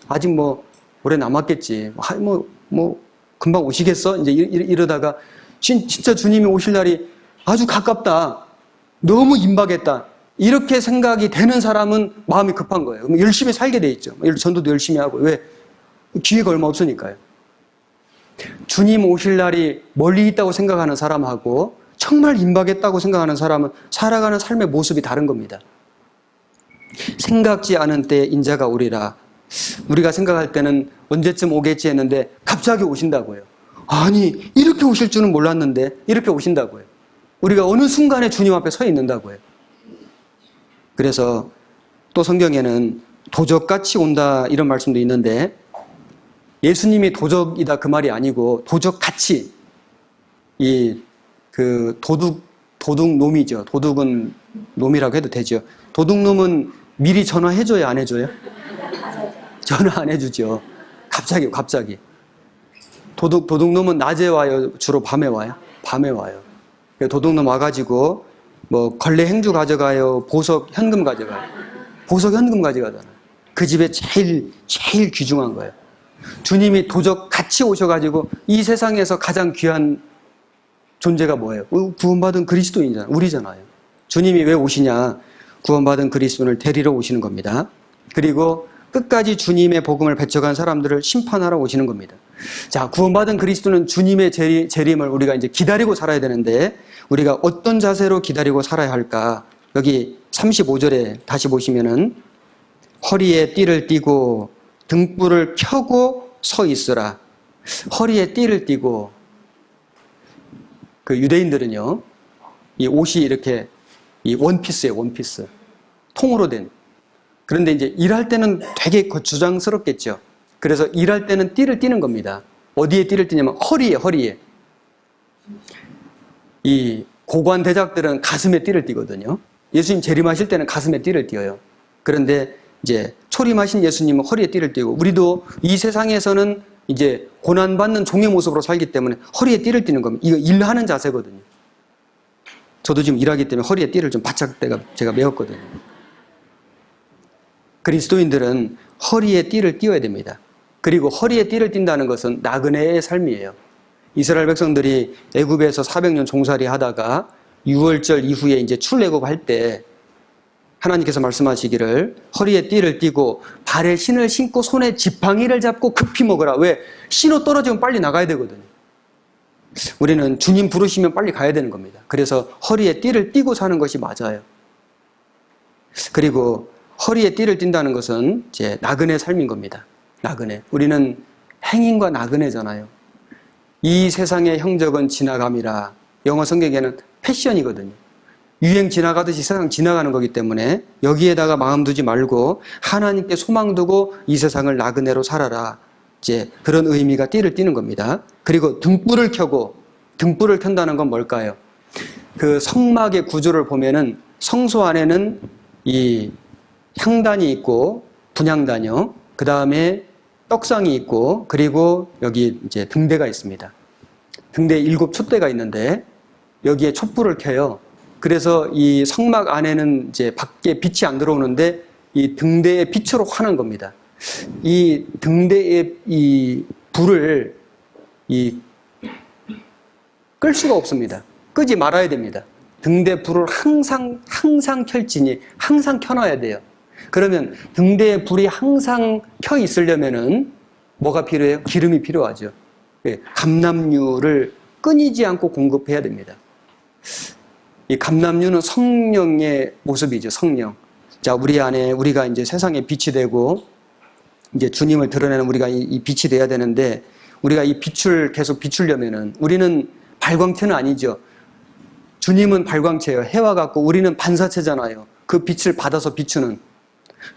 아직 오래 남았겠지. 금방 오시겠어? 이제 이러다가 진짜 주님이 오실 날이 아주 가깝다. 너무 임박했다. 이렇게 생각이 되는 사람은 마음이 급한 거예요. 그럼 열심히 살게 돼 있죠. 전도도 열심히 하고. 왜? 기회가 얼마 없으니까요. 주님 오실 날이 멀리 있다고 생각하는 사람하고 정말 임박했다고 생각하는 사람은 살아가는 삶의 모습이 다른 겁니다. 생각지 않은 때에 인자가 오리라. 우리가 생각할 때는 언제쯤 오겠지 했는데 갑자기 오신다고요. 아니, 이렇게 오실 줄은 몰랐는데 이렇게 오신다고요. 우리가 어느 순간에 주님 앞에 서 있는다고요. 그래서 또 성경에는 도적같이 온다 이런 말씀도 있는데 예수님이 도적이다 그 말이 아니고 도적같이 도둑놈이죠. 도둑은 놈이라고 해도 되죠. 도둑놈은 미리 전화해줘요, 안 해줘요? 전화 안 해주죠. 갑자기. 도둑놈은 낮에 와요? 주로 밤에 와요? 밤에 와요. 도둑놈 와가지고, 걸레 행주 가져가요? 보석 현금 가져가요? 보석 현금 가져가잖아요. 그 집에 제일 귀중한 거예요. 주님이 도적 같이 오셔가지고 이 세상에서 가장 귀한 존재가 뭐예요? 구원받은 그리스도인이잖아요. 우리잖아요. 주님이 왜 오시냐? 구원받은 그리스도인을 데리러 오시는 겁니다. 그리고 끝까지 주님의 복음을 배척한 사람들을 심판하러 오시는 겁니다. 자, 구원받은 그리스도는 주님의 재림을 우리가 이제 기다리고 살아야 되는데 우리가 어떤 자세로 기다리고 살아야 할까? 여기 35절에 다시 보시면은 허리에 띠를 띠고 등불을 켜고 서 있으라. 허리에 띠를 띠고 그 유대인들은요, 이 옷이 이렇게 이 원피스예요, 원피스. 통으로 된. 그런데 이제 일할 때는 되게 거추장스럽겠죠. 그래서 일할 때는 띠를 띠는 겁니다. 어디에 띠를 띠냐면 허리에. 이 고관 대작들은 가슴에 띠를 띠거든요. 예수님 재림하실 때는 가슴에 띠를 띠어요. 그런데 이제 초림하신 예수님은 허리에 띠를 띠고 우리도 이 세상에서는 이제 고난받는 종의 모습으로 살기 때문에 허리에 띠를 띠는 겁니다. 이거 일하는 자세거든요. 저도 지금 일하기 때문에 허리에 띠를 좀 바짝 제가 메었거든요. 그리스도인들은 허리에 띠를 띠어야 됩니다. 그리고 허리에 띠를 띈다는 것은 나그네의 삶이에요. 이스라엘 백성들이 애굽에서 400년 종살이 하다가 6월절 이후에 이제 출애굽할 때 하나님께서 말씀하시기를 허리에 띠를 띠고 발에 신을 신고 손에 지팡이를 잡고 급히 먹으라. 왜? 신호 떨어지면 빨리 나가야 되거든요. 우리는 주님 부르시면 빨리 가야 되는 겁니다. 그래서 허리에 띠를 띠고 사는 것이 맞아요. 그리고 허리에 띠를 띈다는 것은 이제 나그네 삶인 겁니다. 나그네. 우리는 행인과 나그네잖아요. 이 세상의 형적은 지나감이라. 영어 성경에는 패션이거든요. 유행 지나가듯이 세상 지나가는 거기 때문에 여기에다가 마음 두지 말고 하나님께 소망 두고 이 세상을 나그네로 살아라. 이제 그런 의미가 띠를 띠는 겁니다. 그리고 등불을 켠다는 건 뭘까요? 그 성막의 구조를 보면은 성소 안에는 이 향단이 있고 분향단이요. 그 다음에 떡상이 있고 그리고 여기 이제 등대가 있습니다. 등대에 7 촛대가 있는데 여기에 촛불을 켜요. 그래서 이 성막 안에는 이제 밖에 빛이 안 들어오는데 이 등대의 빛으로 환한 겁니다. 이 등대의 이 불을 끌 수가 없습니다. 끄지 말아야 됩니다. 등대 불을 항상 켤지니 항상 켜놔야 돼요. 그러면 등대의 불이 항상 켜 있으려면은 뭐가 필요해요? 기름이 필요하죠. 감람유를 끊이지 않고 공급해야 됩니다. 이 감람유는 성령의 모습이죠. 성령. 자, 우리 안에 우리가 이제 세상에 빛이 되고 이제 주님을 드러내는 우리가 이 빛이 돼야 되는데 우리가 이 빛을 계속 비추려면은 우리는 발광체는 아니죠. 주님은 발광체예요. 해와 같고 우리는 반사체잖아요. 그 빛을 받아서 비추는.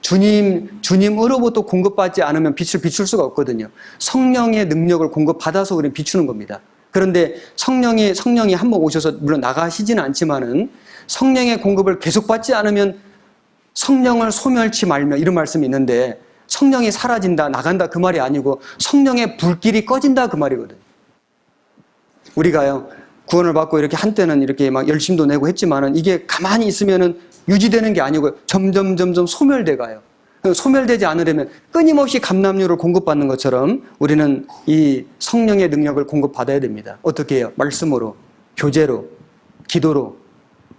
주님으로부터 공급받지 않으면 빛을 비출 수가 없거든요. 성령의 능력을 공급받아서 우리는 비추는 겁니다. 그런데 성령이 한번 오셔서 물론 나가시지는 않지만은 성령의 공급을 계속 받지 않으면 성령을 소멸치 말며 이런 말씀이 있는데 성령이 사라진다, 나간다 그 말이 아니고 성령의 불길이 꺼진다 그 말이거든요. 우리가요, 구원을 받고 이렇게 한때는 이렇게 막 열심도 내고 했지만은 이게 가만히 있으면은 유지되는 게 아니고 점점 소멸돼 가요. 소멸되지 않으려면 끊임없이 감람류를 공급받는 것처럼 우리는 이 성령의 능력을 공급받아야 됩니다. 어떻게 해요? 말씀으로, 교제로, 기도로,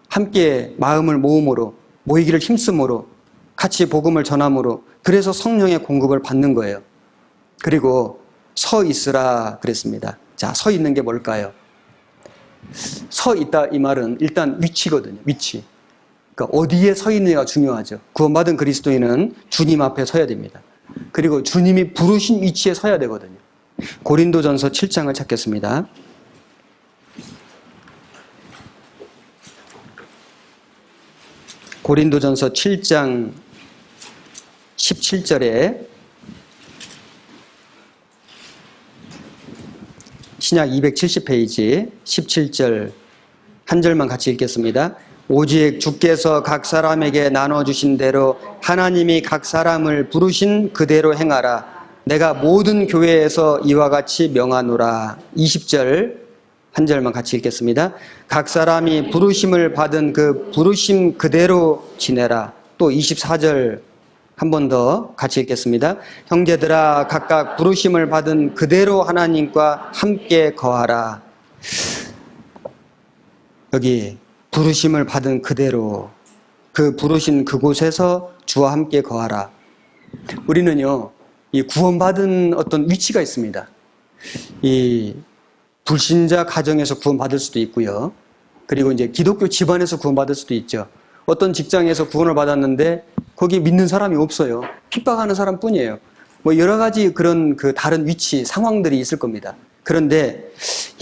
함께 마음을 모음으로, 모이기를 힘쓰므로, 같이 복음을 전함으로, 그래서 성령의 공급을 받는 거예요. 그리고 서 있으라 그랬습니다. 자, 서 있는 게 뭘까요? 서 있다 이 말은 일단 위치거든요. 위치. 그러니까 어디에 서 있느냐가 중요하죠. 구원받은 그리스도인은 주님 앞에 서야 됩니다. 그리고 주님이 부르신 위치에 서야 되거든요. 고린도전서 7장을 찾겠습니다. 고린도전서 7장 17절에 신약 270페이지 17절 한 절만 같이 읽겠습니다. 오직 주께서 각 사람에게 나눠주신 대로 하나님이 각 사람을 부르신 그대로 행하라. 내가 모든 교회에서 이와 같이 명하노라. 20절 한 절만 같이 읽겠습니다. 각 사람이 부르심을 받은 그 부르심 그대로 지내라. 또 24절 한 번 더 같이 읽겠습니다. 형제들아 각각 부르심을 받은 그대로 하나님과 함께 거하라. 여기 부르심을 받은 그대로 그 부르신 그곳에서 주와 함께 거하라. 우리는요, 이 구원받은 어떤 위치가 있습니다. 이 불신자 가정에서 구원받을 수도 있고요. 그리고 이제 기독교 집안에서 구원받을 수도 있죠. 어떤 직장에서 구원을 받았는데 거기 믿는 사람이 없어요. 핍박하는 사람뿐이에요. 뭐 여러 가지 그런 그 다른 위치, 상황들이 있을 겁니다. 그런데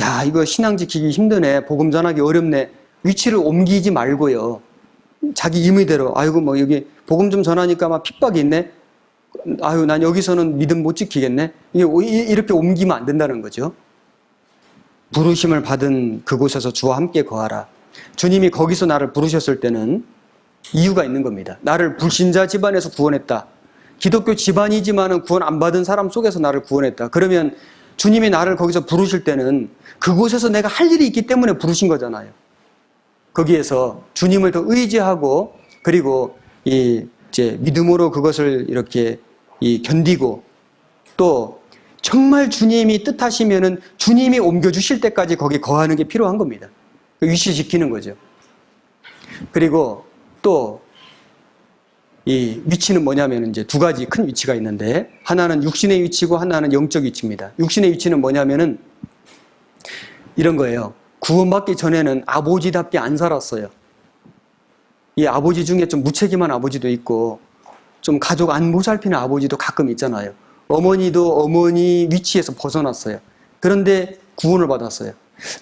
야, 이거 신앙 지키기 힘드네. 복음 전하기 어렵네. 위치를 옮기지 말고요. 자기 임의대로 아이고 뭐 여기 복음 좀 전하니까 막 핍박이 있네. 아유, 난 여기서는 믿음 못 지키겠네. 이렇게 옮기면 안 된다는 거죠. 부르심을 받은 그곳에서 주와 함께 거하라. 주님이 거기서 나를 부르셨을 때는 이유가 있는 겁니다. 나를 불신자 집안에서 구원했다. 기독교 집안이지만은 구원 안 받은 사람 속에서 나를 구원했다. 그러면 주님이 나를 거기서 부르실 때는 그곳에서 내가 할 일이 있기 때문에 부르신 거잖아요. 거기에서 주님을 더 의지하고 그리고 이제 믿음으로 그것을 이렇게 견디고 또 정말 주님이 뜻하시면은 주님이 옮겨주실 때까지 거기 거하는 게 필요한 겁니다. 위치 지키는 거죠. 그리고 또 이 위치는 뭐냐면 이제 두 가지 큰 위치가 있는데 하나는 육신의 위치고 하나는 영적 위치입니다. 육신의 위치는 뭐냐면은 이런 거예요. 구원받기 전에는 아버지답게 안 살았어요. 이 아버지 중에 좀 무책임한 아버지도 있고 좀 가족 안 보살피는 아버지도 가끔 있잖아요. 어머니도 어머니 위치에서 벗어났어요. 그런데 구원을 받았어요.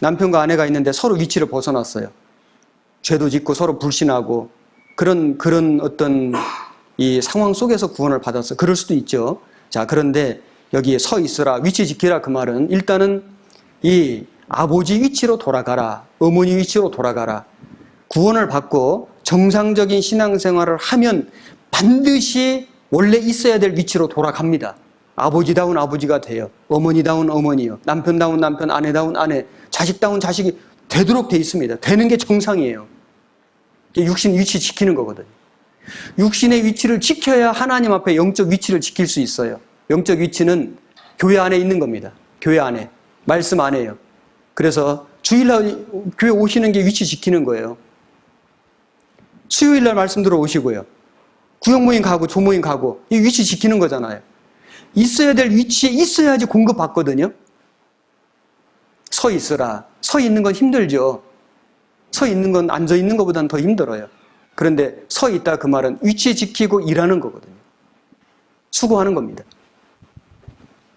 남편과 아내가 있는데 서로 위치를 벗어났어요. 죄도 짓고 서로 불신하고 그런 어떤 이 상황 속에서 구원을 받았어요. 그럴 수도 있죠. 자, 그런데 여기에 서 있으라, 위치 지키라 그 말은 일단은 이 아버지 위치로 돌아가라, 어머니 위치로 돌아가라. 구원을 받고 정상적인 신앙생활을 하면 반드시 원래 있어야 될 위치로 돌아갑니다. 아버지다운 아버지가 돼요. 어머니다운 어머니요. 남편다운 남편, 아내다운 아내, 자식다운 자식이 되도록 돼 있습니다. 되는 게 정상이에요. 육신 위치 지키는 거거든요. 육신의 위치를 지켜야 하나님 앞에 영적 위치를 지킬 수 있어요. 영적 위치는 교회 안에 있는 겁니다. 교회 안에. 말씀 안에요. 그래서 주일날 교회 오시는 게 위치 지키는 거예요. 수요일날 말씀 들어오시고요. 구역모임 가고 조모임 가고 이 위치 지키는 거잖아요. 있어야 될 위치에 있어야지 공급받거든요. 서 있으라. 서 있는 건 힘들죠. 서 있는 건 앉아 있는 것보다는 더 힘들어요. 그런데 서 있다 그 말은 위치 지키고 일하는 거거든요. 수고하는 겁니다.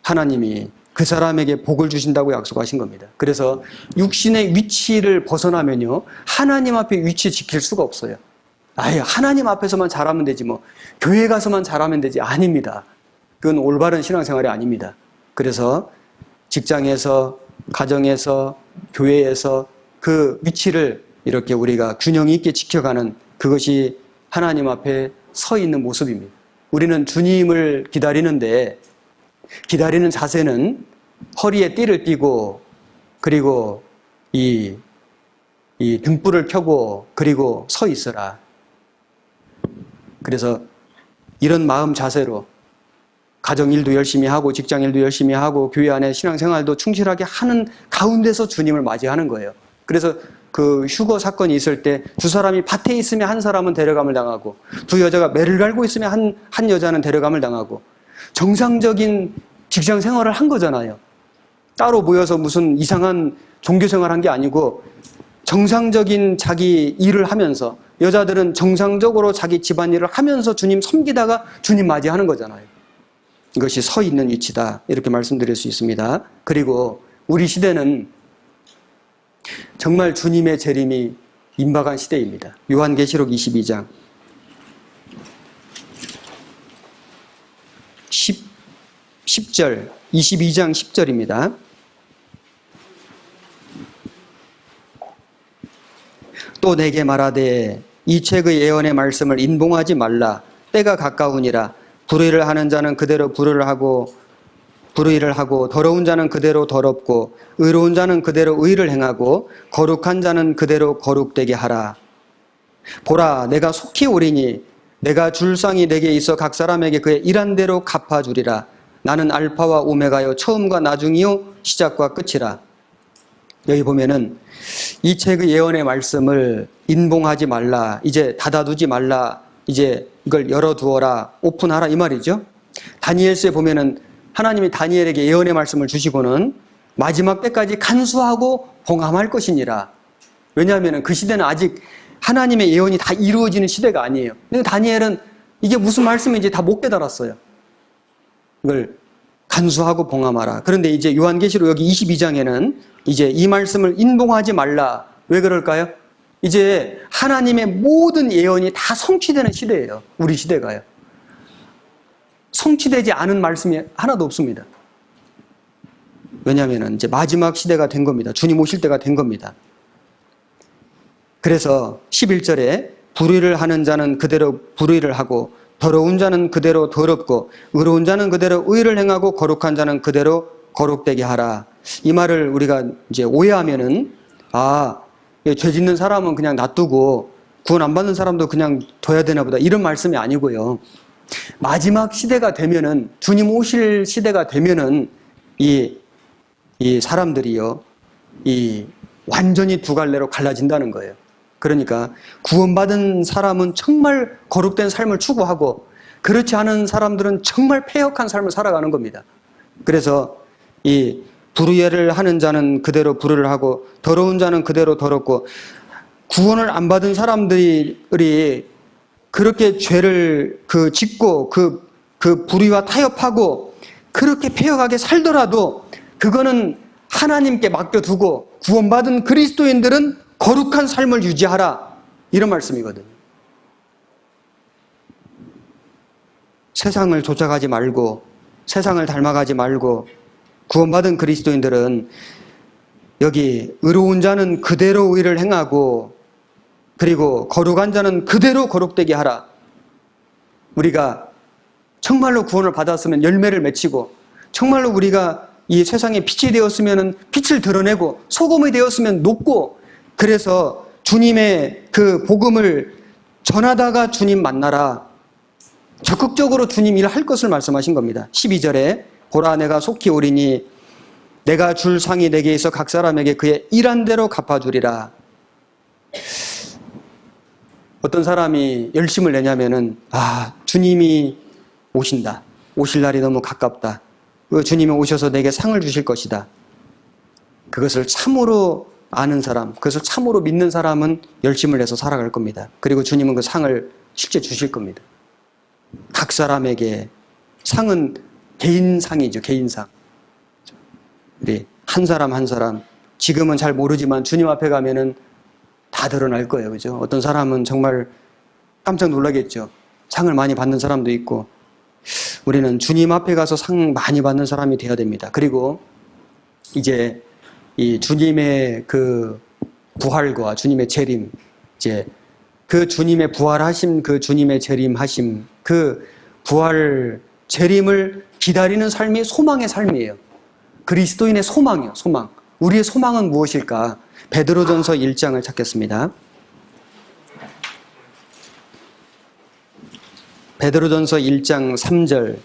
하나님이 그 사람에게 복을 주신다고 약속하신 겁니다. 그래서 육신의 위치를 벗어나면요, 하나님 앞에 위치 지킬 수가 없어요. 아예 하나님 앞에서만 잘하면 되지 뭐 교회 가서만 잘하면 되지. 아닙니다. 그건 올바른 신앙생활이 아닙니다. 그래서 직장에서, 가정에서, 교회에서 그 위치를 이렇게 우리가 균형 있게 지켜가는 그것이 하나님 앞에 서 있는 모습입니다. 우리는 주님을 기다리는데 기다리는 자세는 허리에 띠를 띠고 그리고 이 등불을 켜고 그리고 서 있어라. 그래서 이런 마음 자세로 가정 일도 열심히 하고 직장 일도 열심히 하고 교회 안에 신앙생활도 충실하게 하는 가운데서 주님을 맞이하는 거예요. 그래서 그 휴거 사건이 있을 때 두 사람이 밭에 있으면 한 사람은 데려감을 당하고 두 여자가 매를 갈고 있으면 한 여자는 데려감을 당하고 정상적인 직장 생활을 한 거잖아요. 따로 모여서 무슨 이상한 종교 생활한 게 아니고 정상적인 자기 일을 하면서 여자들은 정상적으로 자기 집안일을 하면서 주님 섬기다가 주님 맞이하는 거잖아요. 이것이 서 있는 위치다 이렇게 말씀드릴 수 있습니다. 그리고 우리 시대는 정말 주님의 재림이 임박한 시대입니다. 요한계시록 22장 10절 22장 10절입니다. 또 내게 말하되 이 책의 예언의 말씀을 인봉하지 말라. 때가 가까우니라. 불의를 하는 자는 그대로 불의를 하고 더러운 자는 그대로 더럽고 의로운 자는 그대로 의를 행하고 거룩한 자는 그대로 거룩되게 하라. 보라, 내가 속히 오리니 내가 줄 상이 내게 있어 각 사람에게 그의 일한 대로 갚아주리라. 나는 알파와 오메가요 처음과 나중이요 시작과 끝이라. 여기 보면은 이 책의 예언의 말씀을 인봉하지 말라, 이제 닫아두지 말라, 이제 이걸 열어두어라, 오픈하라 이 말이죠. 다니엘서에 보면은 하나님이 다니엘에게 예언의 말씀을 주시고는 마지막 때까지 간수하고 봉함할 것이니라. 왜냐하면 그 시대는 아직 하나님의 예언이 다 이루어지는 시대가 아니에요. 근데 다니엘은 이게 무슨 말씀인지 다 못 깨달았어요. 이걸 간수하고 봉함하라. 그런데 이제 요한계시록 여기 22장에는 이제 이 말씀을 인봉하지 말라. 왜 그럴까요? 이제 하나님의 모든 예언이 다 성취되는 시대예요. 우리 시대가요. 성취되지 않은 말씀이 하나도 없습니다. 왜냐하면 이제 마지막 시대가 된 겁니다. 주님 오실 때가 된 겁니다. 그래서 11절에 불의를 하는 자는 그대로 불의를 하고 더러운 자는 그대로 더럽고 의로운 자는 그대로 의를 행하고 거룩한 자는 그대로 거룩되게 하라. 이 말을 우리가 이제 오해하면은 죄 짓는 사람은 그냥 놔두고 구원 안 받는 사람도 그냥 둬야 되나 보다 이런 말씀이 아니고요. 마지막 시대가 되면은 주님 오실 시대가 되면은 이 사람들이요 완전히 두 갈래로 갈라진다는 거예요. 그러니까 구원받은 사람은 정말 거룩된 삶을 추구하고 그렇지 않은 사람들은 정말 패역한 삶을 살아가는 겁니다. 그래서 이 불의를 하는 자는 그대로 불의를 하고 더러운 자는 그대로 더럽고 구원을 안 받은 사람들이 그렇게 죄를 짓고 그 불의와 타협하고 그렇게 패역하게 살더라도 그거는 하나님께 맡겨두고 구원받은 그리스도인들은 거룩한 삶을 유지하라 이런 말씀이거든요. 세상을 쫓아가지 말고 세상을 닮아가지 말고 구원받은 그리스도인들은 여기 의로운 자는 그대로 의를 행하고 그리고 거룩한 자는 그대로 거룩되게 하라. 우리가 정말로 구원을 받았으면 열매를 맺히고 정말로 우리가 이 세상에 빛이 되었으면 빛을 드러내고 소금이 되었으면 녹고 그래서 주님의 그 복음을 전하다가 주님 만나라. 적극적으로 주님 일을 할 것을 말씀하신 겁니다. 12절에 보라 내가 속히 오리니 내가 줄 상이 내게 있어 각 사람에게 그의 일한 대로 갚아주리라. 어떤 사람이 열심을 내냐면은 주님이 오신다. 오실 날이 너무 가깝다. 주님이 오셔서 내게 상을 주실 것이다. 그것을 참으로 아는 사람, 그것을 참으로 믿는 사람은 열심을 내서 살아갈 겁니다. 그리고 주님은 그 상을 실제 주실 겁니다. 각 사람에게 상은 개인상이죠. 개인상. 우리 한 사람 한 사람 지금은 잘 모르지만 주님 앞에 가면은 다 드러날 거예요. 그죠? 어떤 사람은 정말 깜짝 놀라겠죠. 상을 많이 받는 사람도 있고. 우리는 주님 앞에 가서 상 많이 받는 사람이 되어야 됩니다. 그리고 이제 이 주님의 그 부활과 주님의 재림, 이제 그 주님의 부활하심, 그 주님의 재림하심, 그 부활 재림을 기다리는 삶이 소망의 삶이에요. 그리스도인의 소망이요, 소망. 우리의 소망은 무엇일까? 베드로전서 1장을 찾겠습니다. 베드로전서 1장 3절.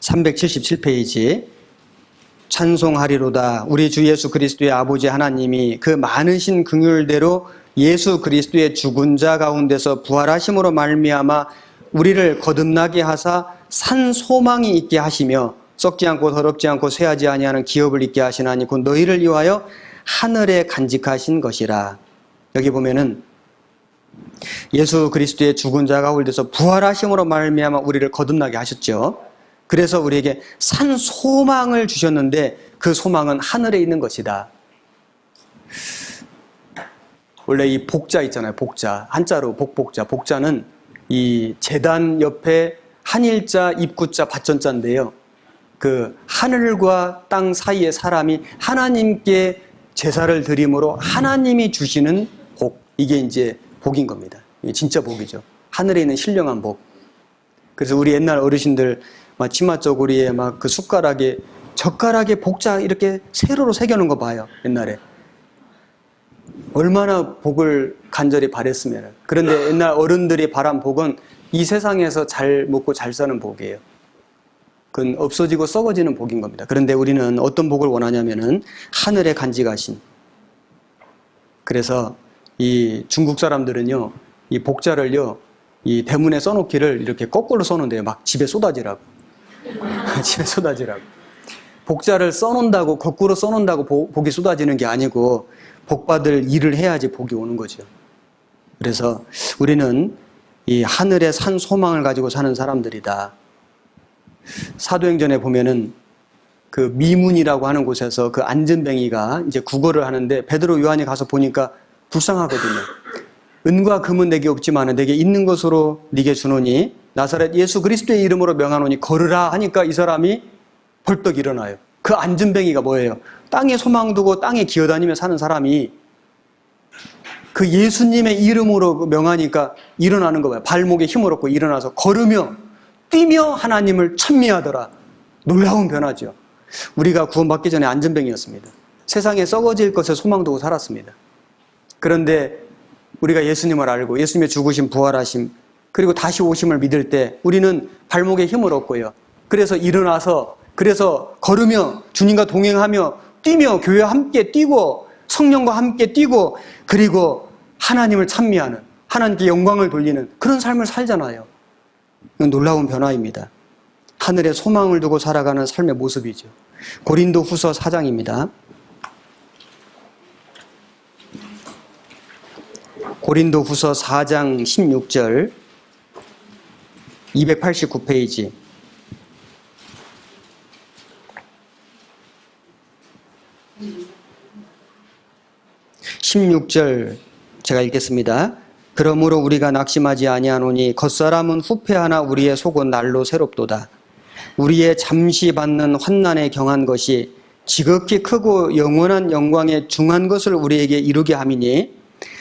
(377페이지) 찬송하리로다. 우리 주 예수 그리스도의 아버지 하나님이 그 많으신 긍휼대로 예수 그리스도의 죽은 자 가운데서 부활하심으로 말미암아 우리를 거듭나게 하사 산 소망이 있게 하시며 썩지 않고 더럽지 않고 쇠하지 아니하는 기업을 있게 하시나니 곧 너희를 위하여 하늘에 간직하신 것이라. 여기 보면은 예수 그리스도의 죽은 자 가운데서 부활하심으로 말미암아 우리를 거듭나게 하셨죠. 그래서 우리에게 산 소망을 주셨는데 그 소망은 하늘에 있는 것이다. 원래 이 복자 있잖아요. 복자. 한자로 복복자. 복자는 이 제단 옆에 한일자, 입구자, 받전자인데요. 그 하늘과 땅 사이의 사람이 하나님께 제사를 드림으로 하나님이 주시는 복. 이게 이제 복인 겁니다. 이게 진짜 복이죠. 하늘에 있는 신령한 복. 그래서 우리 옛날 어르신들 막 치마 쪼고리에 막 그 젓가락에 복자 이렇게 세로로 새겨놓은 거 봐요. 옛날에. 얼마나 복을 간절히 바랬으면. 그런데 옛날 어른들이 바란 복은 이 세상에서 잘 먹고 잘 사는 복이에요. 그건 없어지고 썩어지는 복인 겁니다. 그런데 우리는 어떤 복을 원하냐면은 하늘에 간직하신. 그래서 이 중국 사람들은요, 이 복자를요, 이 대문에 써놓기를 이렇게 거꾸로 써놓는데요. 막 집에 쏟아지라고. 집에 쏟아지라고. 복자를 써놓는다고, 거꾸로 써놓는다고 복이 쏟아지는 게 아니고 복받을 일을 해야지 복이 오는 거죠. 그래서 우리는 이 하늘에 산 소망을 가지고 사는 사람들이다. 사도행전에 보면은 그 미문이라고 하는 곳에서 그 안전뱅이가 이제 구걸을 하는데 베드로 요한이 가서 보니까 불쌍하거든요. 은과 금은 내게 없지만 내게 있는 것으로 네게 주노니 나사렛 예수 그리스도의 이름으로 명하노니 걸으라 하니까 이 사람이 벌떡 일어나요. 그 안전뱅이가 뭐예요? 땅에 소망 두고 땅에 기어다니며 사는 사람이 그 예수님의 이름으로 명하니까 일어나는 거 봐요. 발목에 힘을 얻고 일어나서 걸으며 뛰며 하나님을 찬미하더라. 놀라운 변화죠. 우리가 구원받기 전에 안전뱅이였습니다. 세상에 썩어질 것에 소망 두고 살았습니다. 그런데 우리가 예수님을 알고 예수님의 죽으심, 부활하심, 그리고 다시 오심을 믿을 때 우리는 발목에 힘을 얻고요. 그래서 일어나서, 그래서 걸으며 주님과 동행하며 뛰며 교회와 함께 뛰고 성령과 함께 뛰고 그리고 하나님을 찬미하는, 하나님께 영광을 돌리는 그런 삶을 살잖아요. 이건 놀라운 변화입니다. 하늘에 소망을 두고 살아가는 삶의 모습이죠. 고린도 후서 4장입니다. 고린도 후서 4장 16절 289페이지 16절 제가 읽겠습니다. 그러므로 우리가 낙심하지 아니하노니 겉사람은 후패하나 우리의 속은 날로 새롭도다. 우리의 잠시 받는 환난에 경한 것이 지극히 크고 영원한 영광에 중한 것을 우리에게 이루게 함이니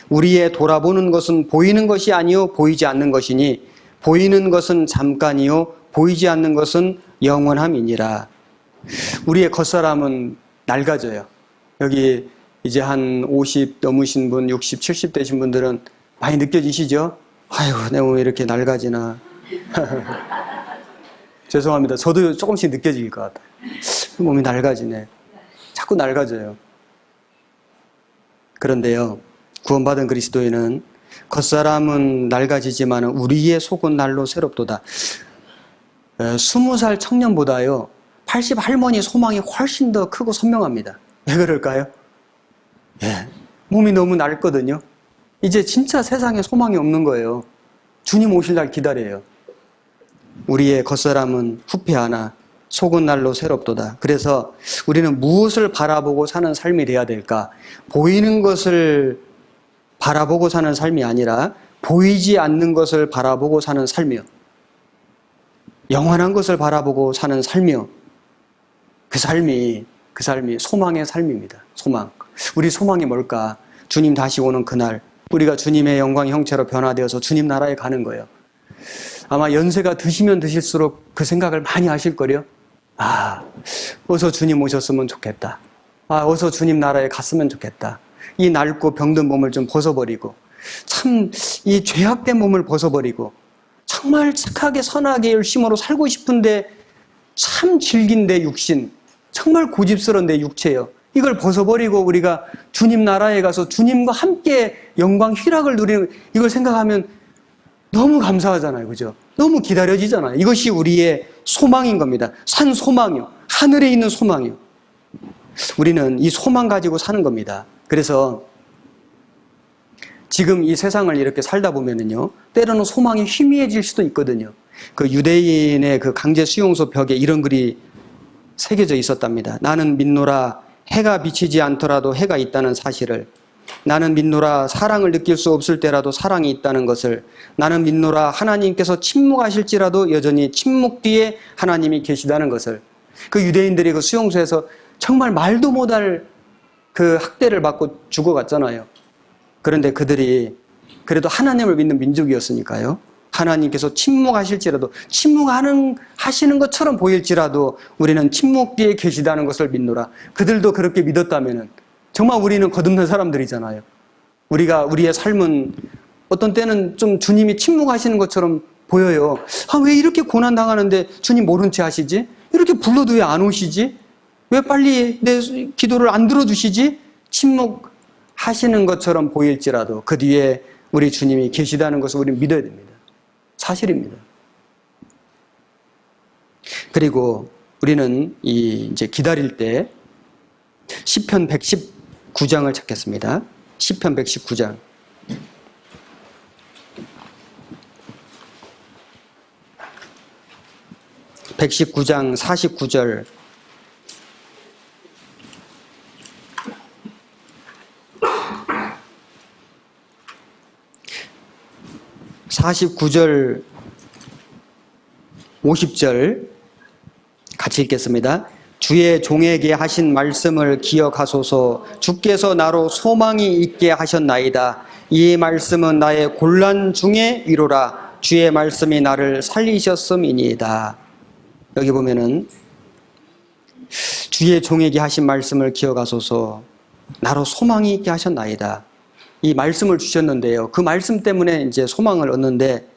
우리의 돌아보는 것은 보이는 것이 아니요 보이지 않는 것이니 보이는 것은 잠깐이요 보이지 않는 것은 영원함이니라. 우리의 겉사람은 낡아져요. 여기 이제 한 50 넘으신 분, 60, 70 되신 분들은 많이 느껴지시죠? 아이고, 내 몸이 이렇게 낡아지나. 죄송합니다. 저도 조금씩 느껴질 것 같아요. 몸이 낡아지네. 자꾸 낡아져요. 그런데요, 구원받은 그리스도인은 겉사람은 낡아지지만 우리의 속은 날로 새롭도다. 20살 청년보다요, 80 할머니 소망이 훨씬 더 크고 선명합니다. 왜 그럴까요? 예, 몸이 너무 낡거든요. 이제 진짜 세상에 소망이 없는 거예요. 주님 오실 날 기다려요. 우리의 겉사람은 후패하나 속은 날로 새롭도다. 그래서 우리는 무엇을 바라보고 사는 삶이 돼야 될까? 보이는 것을 바라보고 사는 삶이 아니라 보이지 않는 것을 바라보고 사는 삶이요. 영원한 것을 바라보고 사는 삶이요. 그 삶이 소망의 삶입니다. 소망. 우리 소망이 뭘까? 주님 다시 오는 그날, 우리가 주님의 영광 형체로 변화되어서 주님 나라에 가는 거예요. 아마 연세가 드시면 드실수록 그 생각을 많이 하실 거요. 어서 주님 오셨으면 좋겠다. 어서 주님 나라에 갔으면 좋겠다. 이 낡고 병든 몸을 좀 벗어버리고, 참 이 죄악된 몸을 벗어버리고, 정말 착하게 선하게 열심으로 살고 싶은데 참 질긴 내 육신, 정말 고집스러운 내 육체요. 이걸 벗어버리고 우리가 주님 나라에 가서 주님과 함께 영광 희락을 누리는, 이걸 생각하면 너무 감사하잖아요. 그죠? 너무 기다려지잖아요. 이것이 우리의 소망인 겁니다. 산 소망이요. 하늘에 있는 소망이요. 우리는 이 소망 가지고 사는 겁니다. 그래서 지금 이 세상을 이렇게 살다 보면은요, 때로는 소망이 희미해질 수도 있거든요. 그 유대인의 그 강제 수용소 벽에 이런 글이 새겨져 있었답니다. 나는 믿노라 해가 비치지 않더라도 해가 있다는 사실을, 나는 믿노라 사랑을 느낄 수 없을 때라도 사랑이 있다는 것을, 나는 믿노라 하나님께서 침묵하실지라도 여전히 침묵 뒤에 하나님이 계시다는 것을. 그 유대인들이 그 수용소에서 정말 말도 못할 그 학대를 받고 죽어갔잖아요. 그런데 그들이 그래도 하나님을 믿는 민족이었으니까요. 하나님께서 침묵하실지라도, 하시는 것처럼 보일지라도 우리는 침묵 뒤에 계시다는 것을 믿노라. 그들도 그렇게 믿었다면은 정말 우리는 거듭난 사람들이잖아요. 우리의 삶은 어떤 때는 좀 주님이 침묵하시는 것처럼 보여요. 왜 이렇게 고난 당하는데 주님 모른 채 하시지? 이렇게 불러도 왜 안 오시지? 왜 빨리 내 기도를 안 들어주시지? 침묵하시는 것처럼 보일지라도 그 뒤에 우리 주님이 계시다는 것을 우리는 믿어야 됩니다. 사실입니다. 그리고 우리는 이제 기다릴 때 시편 119장을 찾겠습니다. 시편 119장. 119장 49절. (49절) 50절 같이 읽겠습니다. 주의 종에게 하신 말씀을 기억하소서. 주께서 나로 소망이 있게 하셨나이다. 이 말씀은 나의 곤란 중에 위로라. 주의 말씀이 나를 살리셨음이니이다. 여기 보면은 주의 종에게 하신 말씀을 기억하소서. 나로 소망이 있게 하셨나이다. 이 말씀을 주셨는데요. 그 말씀 때문에 이제 소망을 얻는데,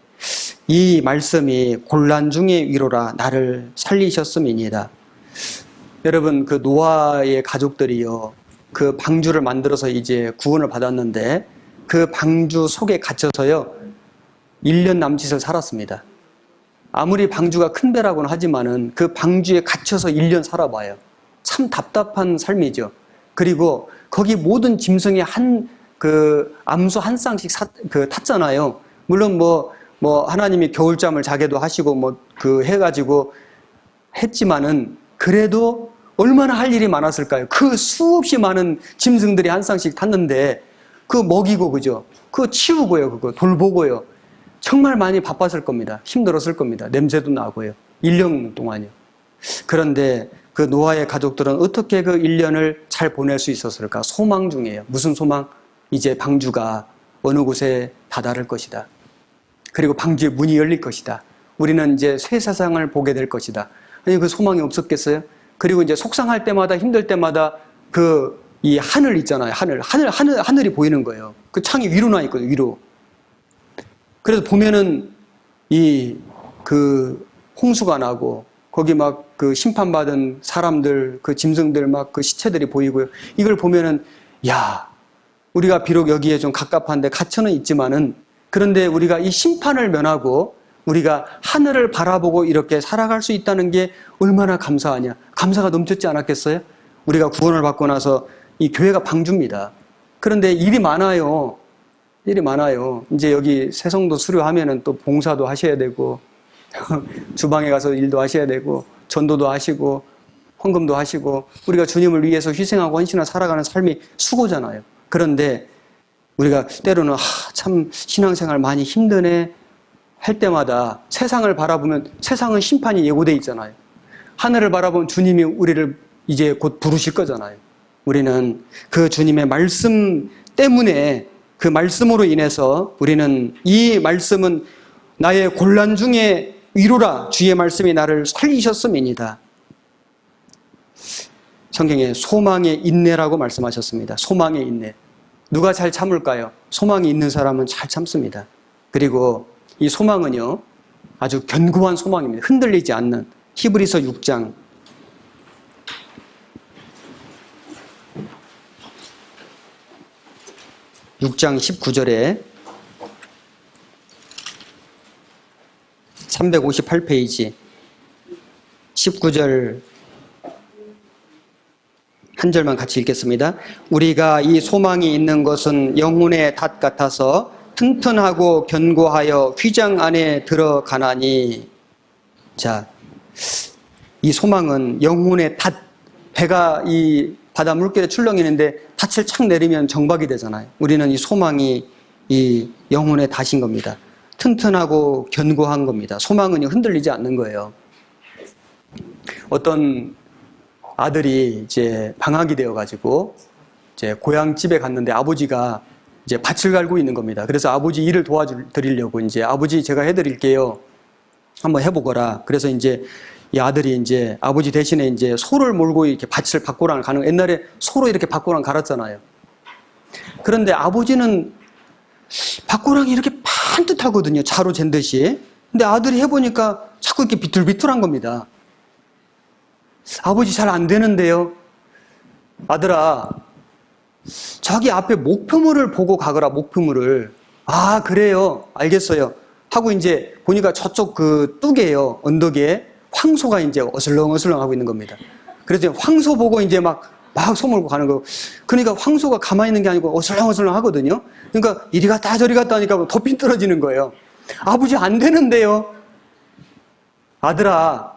이 말씀이 곤란 중에 위로라. 나를 살리셨음이니이다. 여러분, 그 노아의 가족들이요, 그 방주를 만들어서 이제 구원을 받았는데, 그 방주 속에 갇혀서요 1년 남짓을 살았습니다. 아무리 방주가 큰 배라고는 하지만은 그 방주에 갇혀서 1년 살아봐요. 참 답답한 삶이죠. 그리고 거기 모든 짐승이 암수 한 쌍씩 탔잖아요. 물론 하나님이 겨울잠을 자게도 하시고 해가지고 했지만은, 그래도 얼마나 할 일이 많았을까요? 그 수없이 많은 짐승들이 한 쌍씩 탔는데, 그거 먹이고, 그죠? 그거 치우고요, 그거 돌보고요. 정말 많이 바빴을 겁니다. 힘들었을 겁니다. 냄새도 나고요. 1년 동안요. 그런데 그 노아의 가족들은 어떻게 그 1년을 잘 보낼 수 있었을까? 소망 중이에요. 무슨 소망? 이제 방주가 어느 곳에 다다를 것이다. 그리고 방주의 문이 열릴 것이다. 우리는 이제 새 세상을 보게 될 것이다. 아니, 그 소망이 없었겠어요? 그리고 이제 속상할 때마다, 힘들 때마다 이 하늘 있잖아요. 하늘이 보이는 거예요. 그 창이 위로 나 있거든요, 위로. 그래서 보면은 홍수가 나고, 거기 그 심판받은 사람들, 그 짐승들 그 시체들이 보이고요. 이걸 보면은, 우리가 비록 여기에 좀 갑갑한데 갇혀는 있지만은, 그런데 우리가 이 심판을 면하고 우리가 하늘을 바라보고 이렇게 살아갈 수 있다는 게 얼마나 감사하냐. 감사가 넘쳤지 않았겠어요? 우리가 구원을 받고 나서 이 교회가 방주입니다. 그런데 일이 많아요. 이제 여기 새성도 수료하면은 또 봉사도 하셔야 되고, 주방에 가서 일도 하셔야 되고, 전도도 하시고 헌금도 하시고 우리가 주님을 위해서 희생하고 헌신하고 살아가는 삶이 수고잖아요. 그런데 우리가 때로는 참 신앙생활 많이 힘드네 할 때마다 세상을 바라보면 세상은 심판이 예고돼 있잖아요. 하늘을 바라보면 주님이 우리를 이제 곧 부르실 거잖아요. 우리는 그 주님의 말씀 때문에 그 말씀으로 인해서 우리는 이 말씀은 나의 곤란 중에 위로라 주의 말씀이 나를 살리셨음이니다. 성경에 소망의 인내라고 말씀하셨습니다. 소망의 인내. 누가 잘 참을까요? 소망이 있는 사람은 잘 참습니다. 그리고 이 소망은요, 아주 견고한 소망입니다. 흔들리지 않는. 히브리서 6장 19절에 358페이지 19절 한 절만 같이 읽겠습니다. 우리가 이 소망이 있는 것은 영혼의 닷 같아서 튼튼하고 견고하여 휘장 안에 들어가나니. 자, 이 소망은 영혼의 닷, 배가 이 바다 물결에 출렁이는데 닻을 착 내리면 정박이 되잖아요. 우리는 이 소망이 이 영혼의 닷인 겁니다. 튼튼하고 견고한 겁니다. 소망은 흔들리지 않는 거예요. 어떤 아들이 이제 방학이 되어가지고 이제 고향 집에 갔는데 아버지가 이제 밭을 갈고 있는 겁니다. 그래서 아버지 일을 도와드리려고 이제 아버지 제가 해드릴게요. 한번 해보거라. 그래서 이제 이 아들이 이제 아버지 대신에 이제 소를 몰고 이렇게 밭을 밭고랑을 가는, 옛날에 소로 이렇게 밭고랑 갈았잖아요. 그런데 아버지는 밭고랑이 이렇게 반듯하거든요. 자로 잰 듯이. 근데 아들이 해보니까 자꾸 이렇게 비틀비틀한 겁니다. 아버지 잘 안 되는데요. 아들아, 자기 앞에 목표물을 보고 가거라, 목표물을. 아, 그래요. 알겠어요. 하고 이제 보니까 저쪽 그 뚝에요, 언덕에 황소가 이제 어슬렁어슬렁 하고 있는 겁니다. 그래서 황소 보고 이제 막 소몰고 가는 거. 그러니까 황소가 가만히 있는 게 아니고 어슬렁어슬렁 하거든요. 그러니까 이리 갔다 저리 갔다 하니까 더 핀떨어지는 거예요. 아버지 안 되는데요. 아들아,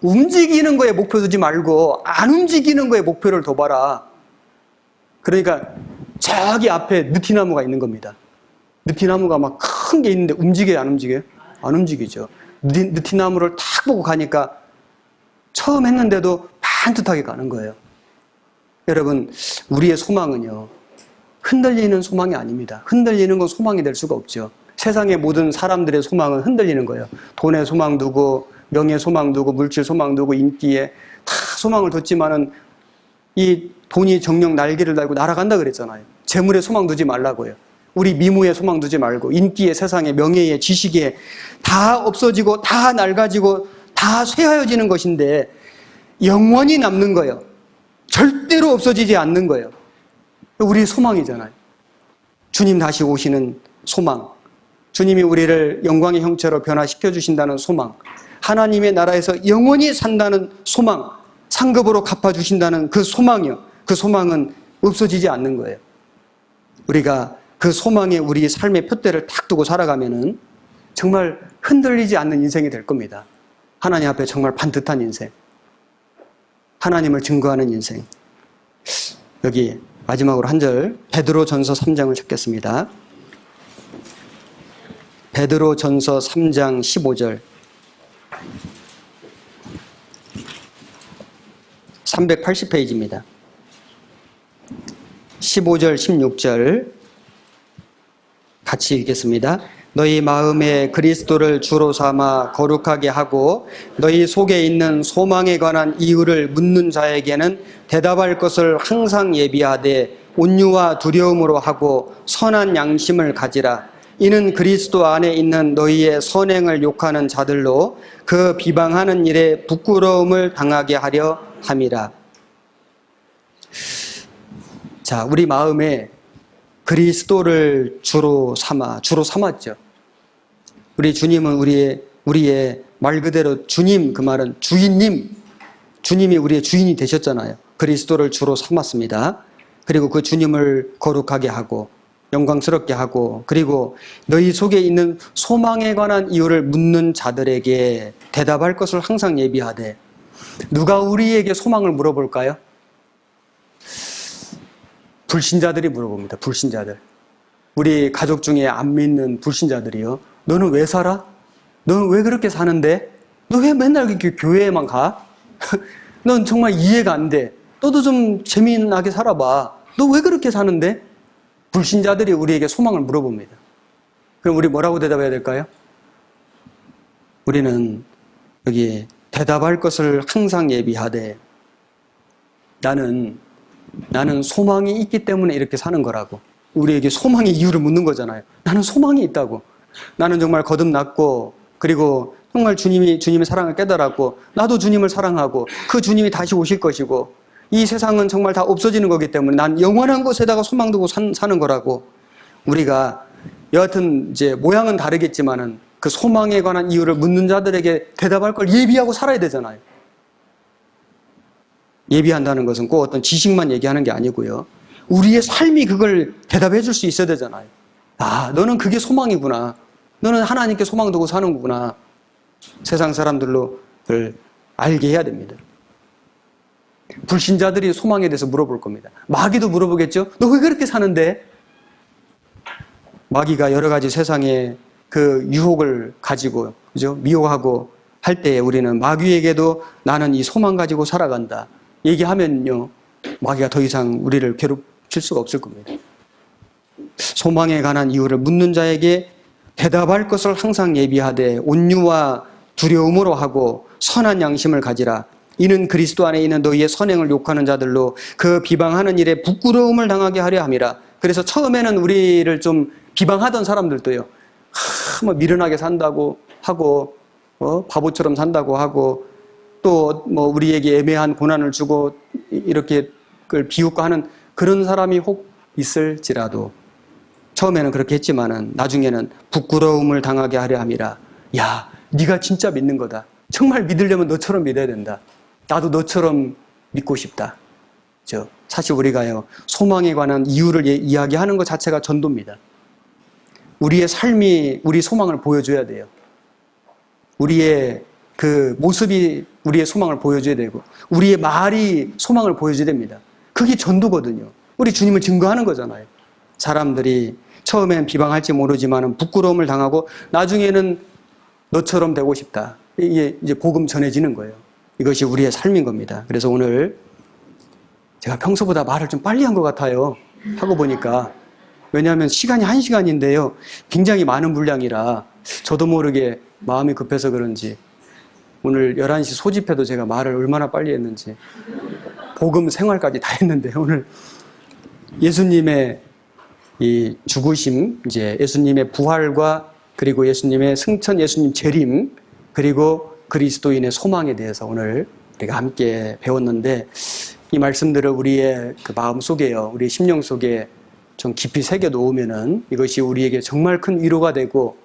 움직이는 거에 목표 두지 말고 안 움직이는 거에 목표를 둬봐라. 그러니까 저기 앞에 느티나무가 있는 겁니다. 느티나무가 막 큰 게 있는데 움직여요, 안 움직여요? 안 움직이죠. 느티나무를 탁 보고 가니까 처음 했는데도 반듯하게 가는 거예요. 여러분, 우리의 소망은요, 흔들리는 소망이 아닙니다. 흔들리는 건 소망이 될 수가 없죠. 세상의 모든 사람들의 소망은 흔들리는 거예요. 돈의 소망 두고, 명예 소망 두고, 물질 소망 두고, 인기에 다 소망을 뒀지만은 이 돈이 정녕 날개를 달고 날아간다 그랬잖아요. 재물에 소망 두지 말라고요. 우리 미모에 소망 두지 말고, 인기에, 세상에, 명예에, 지식에 다 없어지고 다 낡아지고 다 쇠하여지는 것인데 영원히 남는 거예요. 절대로 없어지지 않는 거예요. 우리의 소망이잖아요. 주님 다시 오시는 소망, 주님이 우리를 영광의 형체로 변화시켜 주신다는 소망, 하나님의 나라에서 영원히 산다는 소망, 상급으로 갚아주신다는 그 소망이요. 그 소망은 없어지지 않는 거예요. 우리가 그 소망에 우리 삶의 푯대를 탁 두고 살아가면은 정말 흔들리지 않는 인생이 될 겁니다. 하나님 앞에 정말 반듯한 인생, 하나님을 증거하는 인생. 여기 마지막으로 한 절, 베드로전서 3장을 찾겠습니다. 베드로전서 3장 15절, 380페이지입니다. 15절, 16절 같이 읽겠습니다. 너희 마음에 그리스도를 주로 삼아 거룩하게 하고 너희 속에 있는 소망에 관한 이유를 묻는 자에게는 대답할 것을 항상 예비하되 온유와 두려움으로 하고 선한 양심을 가지라. 이는 그리스도 안에 있는 너희의 선행을 욕하는 자들로 그 비방하는 일에 부끄러움을 당하게 하려 함이라. 자, 우리 마음에 그리스도를 주로 삼았죠. 우리 주님은 우리의 말 그대로 주님, 그 말은 주인님, 주님이 우리의 주인이 되셨잖아요. 그리스도를 주로 삼았습니다. 그리고 그 주님을 거룩하게 하고 영광스럽게 하고, 그리고 너희 속에 있는 소망에 관한 이유를 묻는 자들에게 대답할 것을 항상 예비하되, 누가 우리에게 소망을 물어볼까요? 불신자들이 물어봅니다. 불신자들. 우리 가족 중에 안 믿는 불신자들이요. 너는 왜 살아? 너는 왜 그렇게 사는데? 너 왜 맨날 이렇게 교회에만 가? 넌 정말 이해가 안 돼. 너도 좀 재미나게 살아봐. 너 왜 그렇게 사는데? 불신자들이 우리에게 소망을 물어봅니다. 그럼 우리 뭐라고 대답해야 될까요? 우리는 여기 대답할 것을 항상 예비하되 나는 소망이 있기 때문에 이렇게 사는 거라고. 우리에게 소망의 이유를 묻는 거잖아요. 나는 소망이 있다고. 나는 정말 거듭났고 그리고 정말 주님의 사랑을 깨달았고 나도 주님을 사랑하고 그 주님이 다시 오실 것이고 이 세상은 정말 다 없어지는 거기 때문에 난 영원한 곳에다가 소망 두고 사는 거라고. 우리가 여하튼 이제 모양은 다르겠지만은 그 소망에 관한 이유를 묻는 자들에게 대답할 걸 예비하고 살아야 되잖아요. 예비한다는 것은 꼭 어떤 지식만 얘기하는 게 아니고요. 우리의 삶이 그걸 대답해 줄 수 있어야 되잖아요. 아, 너는 그게 소망이구나. 너는 하나님께 소망 두고 사는 거구나. 세상 사람들로 그걸 알게 해야 됩니다. 불신자들이 소망에 대해서 물어볼 겁니다. 마귀도 물어보겠죠? 너 왜 그렇게 사는데? 마귀가 여러 가지 세상에 그 유혹을 가지고, 그죠? 미혹하고 할 때에 우리는 마귀에게도 나는 이 소망 가지고 살아간다. 얘기하면요, 마귀가 더 이상 우리를 괴롭힐 수가 없을 겁니다. 소망에 관한 이유를 묻는 자에게 대답할 것을 항상 예비하되 온유와 두려움으로 하고 선한 양심을 가지라. 이는 그리스도 안에 있는 너희의 선행을 욕하는 자들로 그 비방하는 일에 부끄러움을 당하게 하려 함이라. 그래서 처음에는 우리를 좀 비방하던 사람들도요, 뭐 미련하게 산다고 하고, 바보처럼 산다고 하고, 또 뭐 우리에게 애매한 고난을 주고 이렇게 그걸 비웃고 하는 그런 사람이 혹 있을지라도 처음에는 그렇게 했지만은 나중에는 부끄러움을 당하게 하려 함이라. 야, 네가 진짜 믿는 거다. 정말 믿으려면 너처럼 믿어야 된다. 나도 너처럼 믿고 싶다. 사실 우리가요, 소망에 관한 이유를 이야기하는 것 자체가 전도입니다. 우리의 삶이 우리 소망을 보여줘야 돼요. 우리의 그 모습이 우리의 소망을 보여줘야 되고 우리의 말이 소망을 보여줘야 됩니다. 그게 전도거든요. 우리 주님을 증거하는 거잖아요. 사람들이 처음엔 비방할지 모르지만 부끄러움을 당하고 나중에는 너처럼 되고 싶다. 이게 이제 복음 전해지는 거예요. 이것이 우리의 삶인 겁니다. 그래서 오늘 제가 평소보다 말을 좀 빨리 한 것 같아요. 하고 보니까. 왜냐하면 시간이 1시간인데요. 굉장히 많은 분량이라 저도 모르게 마음이 급해서 그런지 오늘 11시 소집해도 제가 말을 얼마나 빨리 했는지 복음 생활까지 다 했는데 오늘 예수님의 이 죽으심, 이제 예수님의 부활과 그리고 예수님의 승천, 예수님 재림, 그리고 그리스도인의 소망에 대해서 오늘 우리가 함께 배웠는데 이 말씀들을 우리의 그 마음 속에요, 우리 심령 속에 좀 깊이 새겨 놓으면은 이것이 우리에게 정말 큰 위로가 되고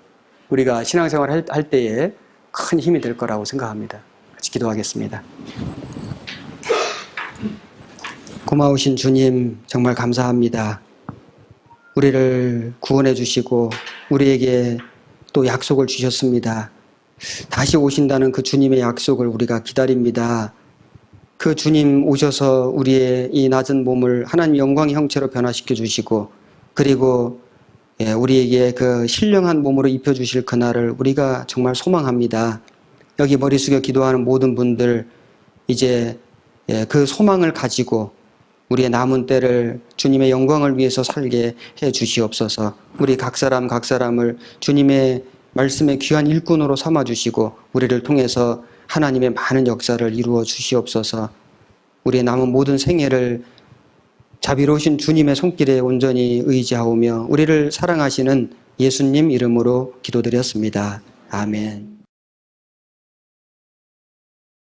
우리가 신앙생활 할 때에 큰 힘이 될 거라고 생각합니다. 같이 기도하겠습니다. 고마우신 주님, 정말 감사합니다. 우리를 구원해 주시고 우리에게 또 약속을 주셨습니다. 다시 오신다는 그 주님의 약속을 우리가 기다립니다. 그 주님 오셔서 우리의 이 낮은 몸을 하나님 영광의 형체로 변화시켜 주시고 그리고 우리에게 그 신령한 몸으로 입혀주실 그날을 우리가 정말 소망합니다. 여기 머리 숙여 기도하는 모든 분들 이제 그 소망을 가지고 우리의 남은 때를 주님의 영광을 위해서 살게 해 주시옵소서. 우리 각 사람을 주님의 말씀의 귀한 일꾼으로 삼아 주시고 우리를 통해서 하나님의 많은 역사를 이루어 주시옵소서. 우리의 남은 모든 생애를 자비로우신 주님의 손길에 온전히 의지하오며 우리를 사랑하시는 예수님 이름으로 기도드렸습니다. 아멘.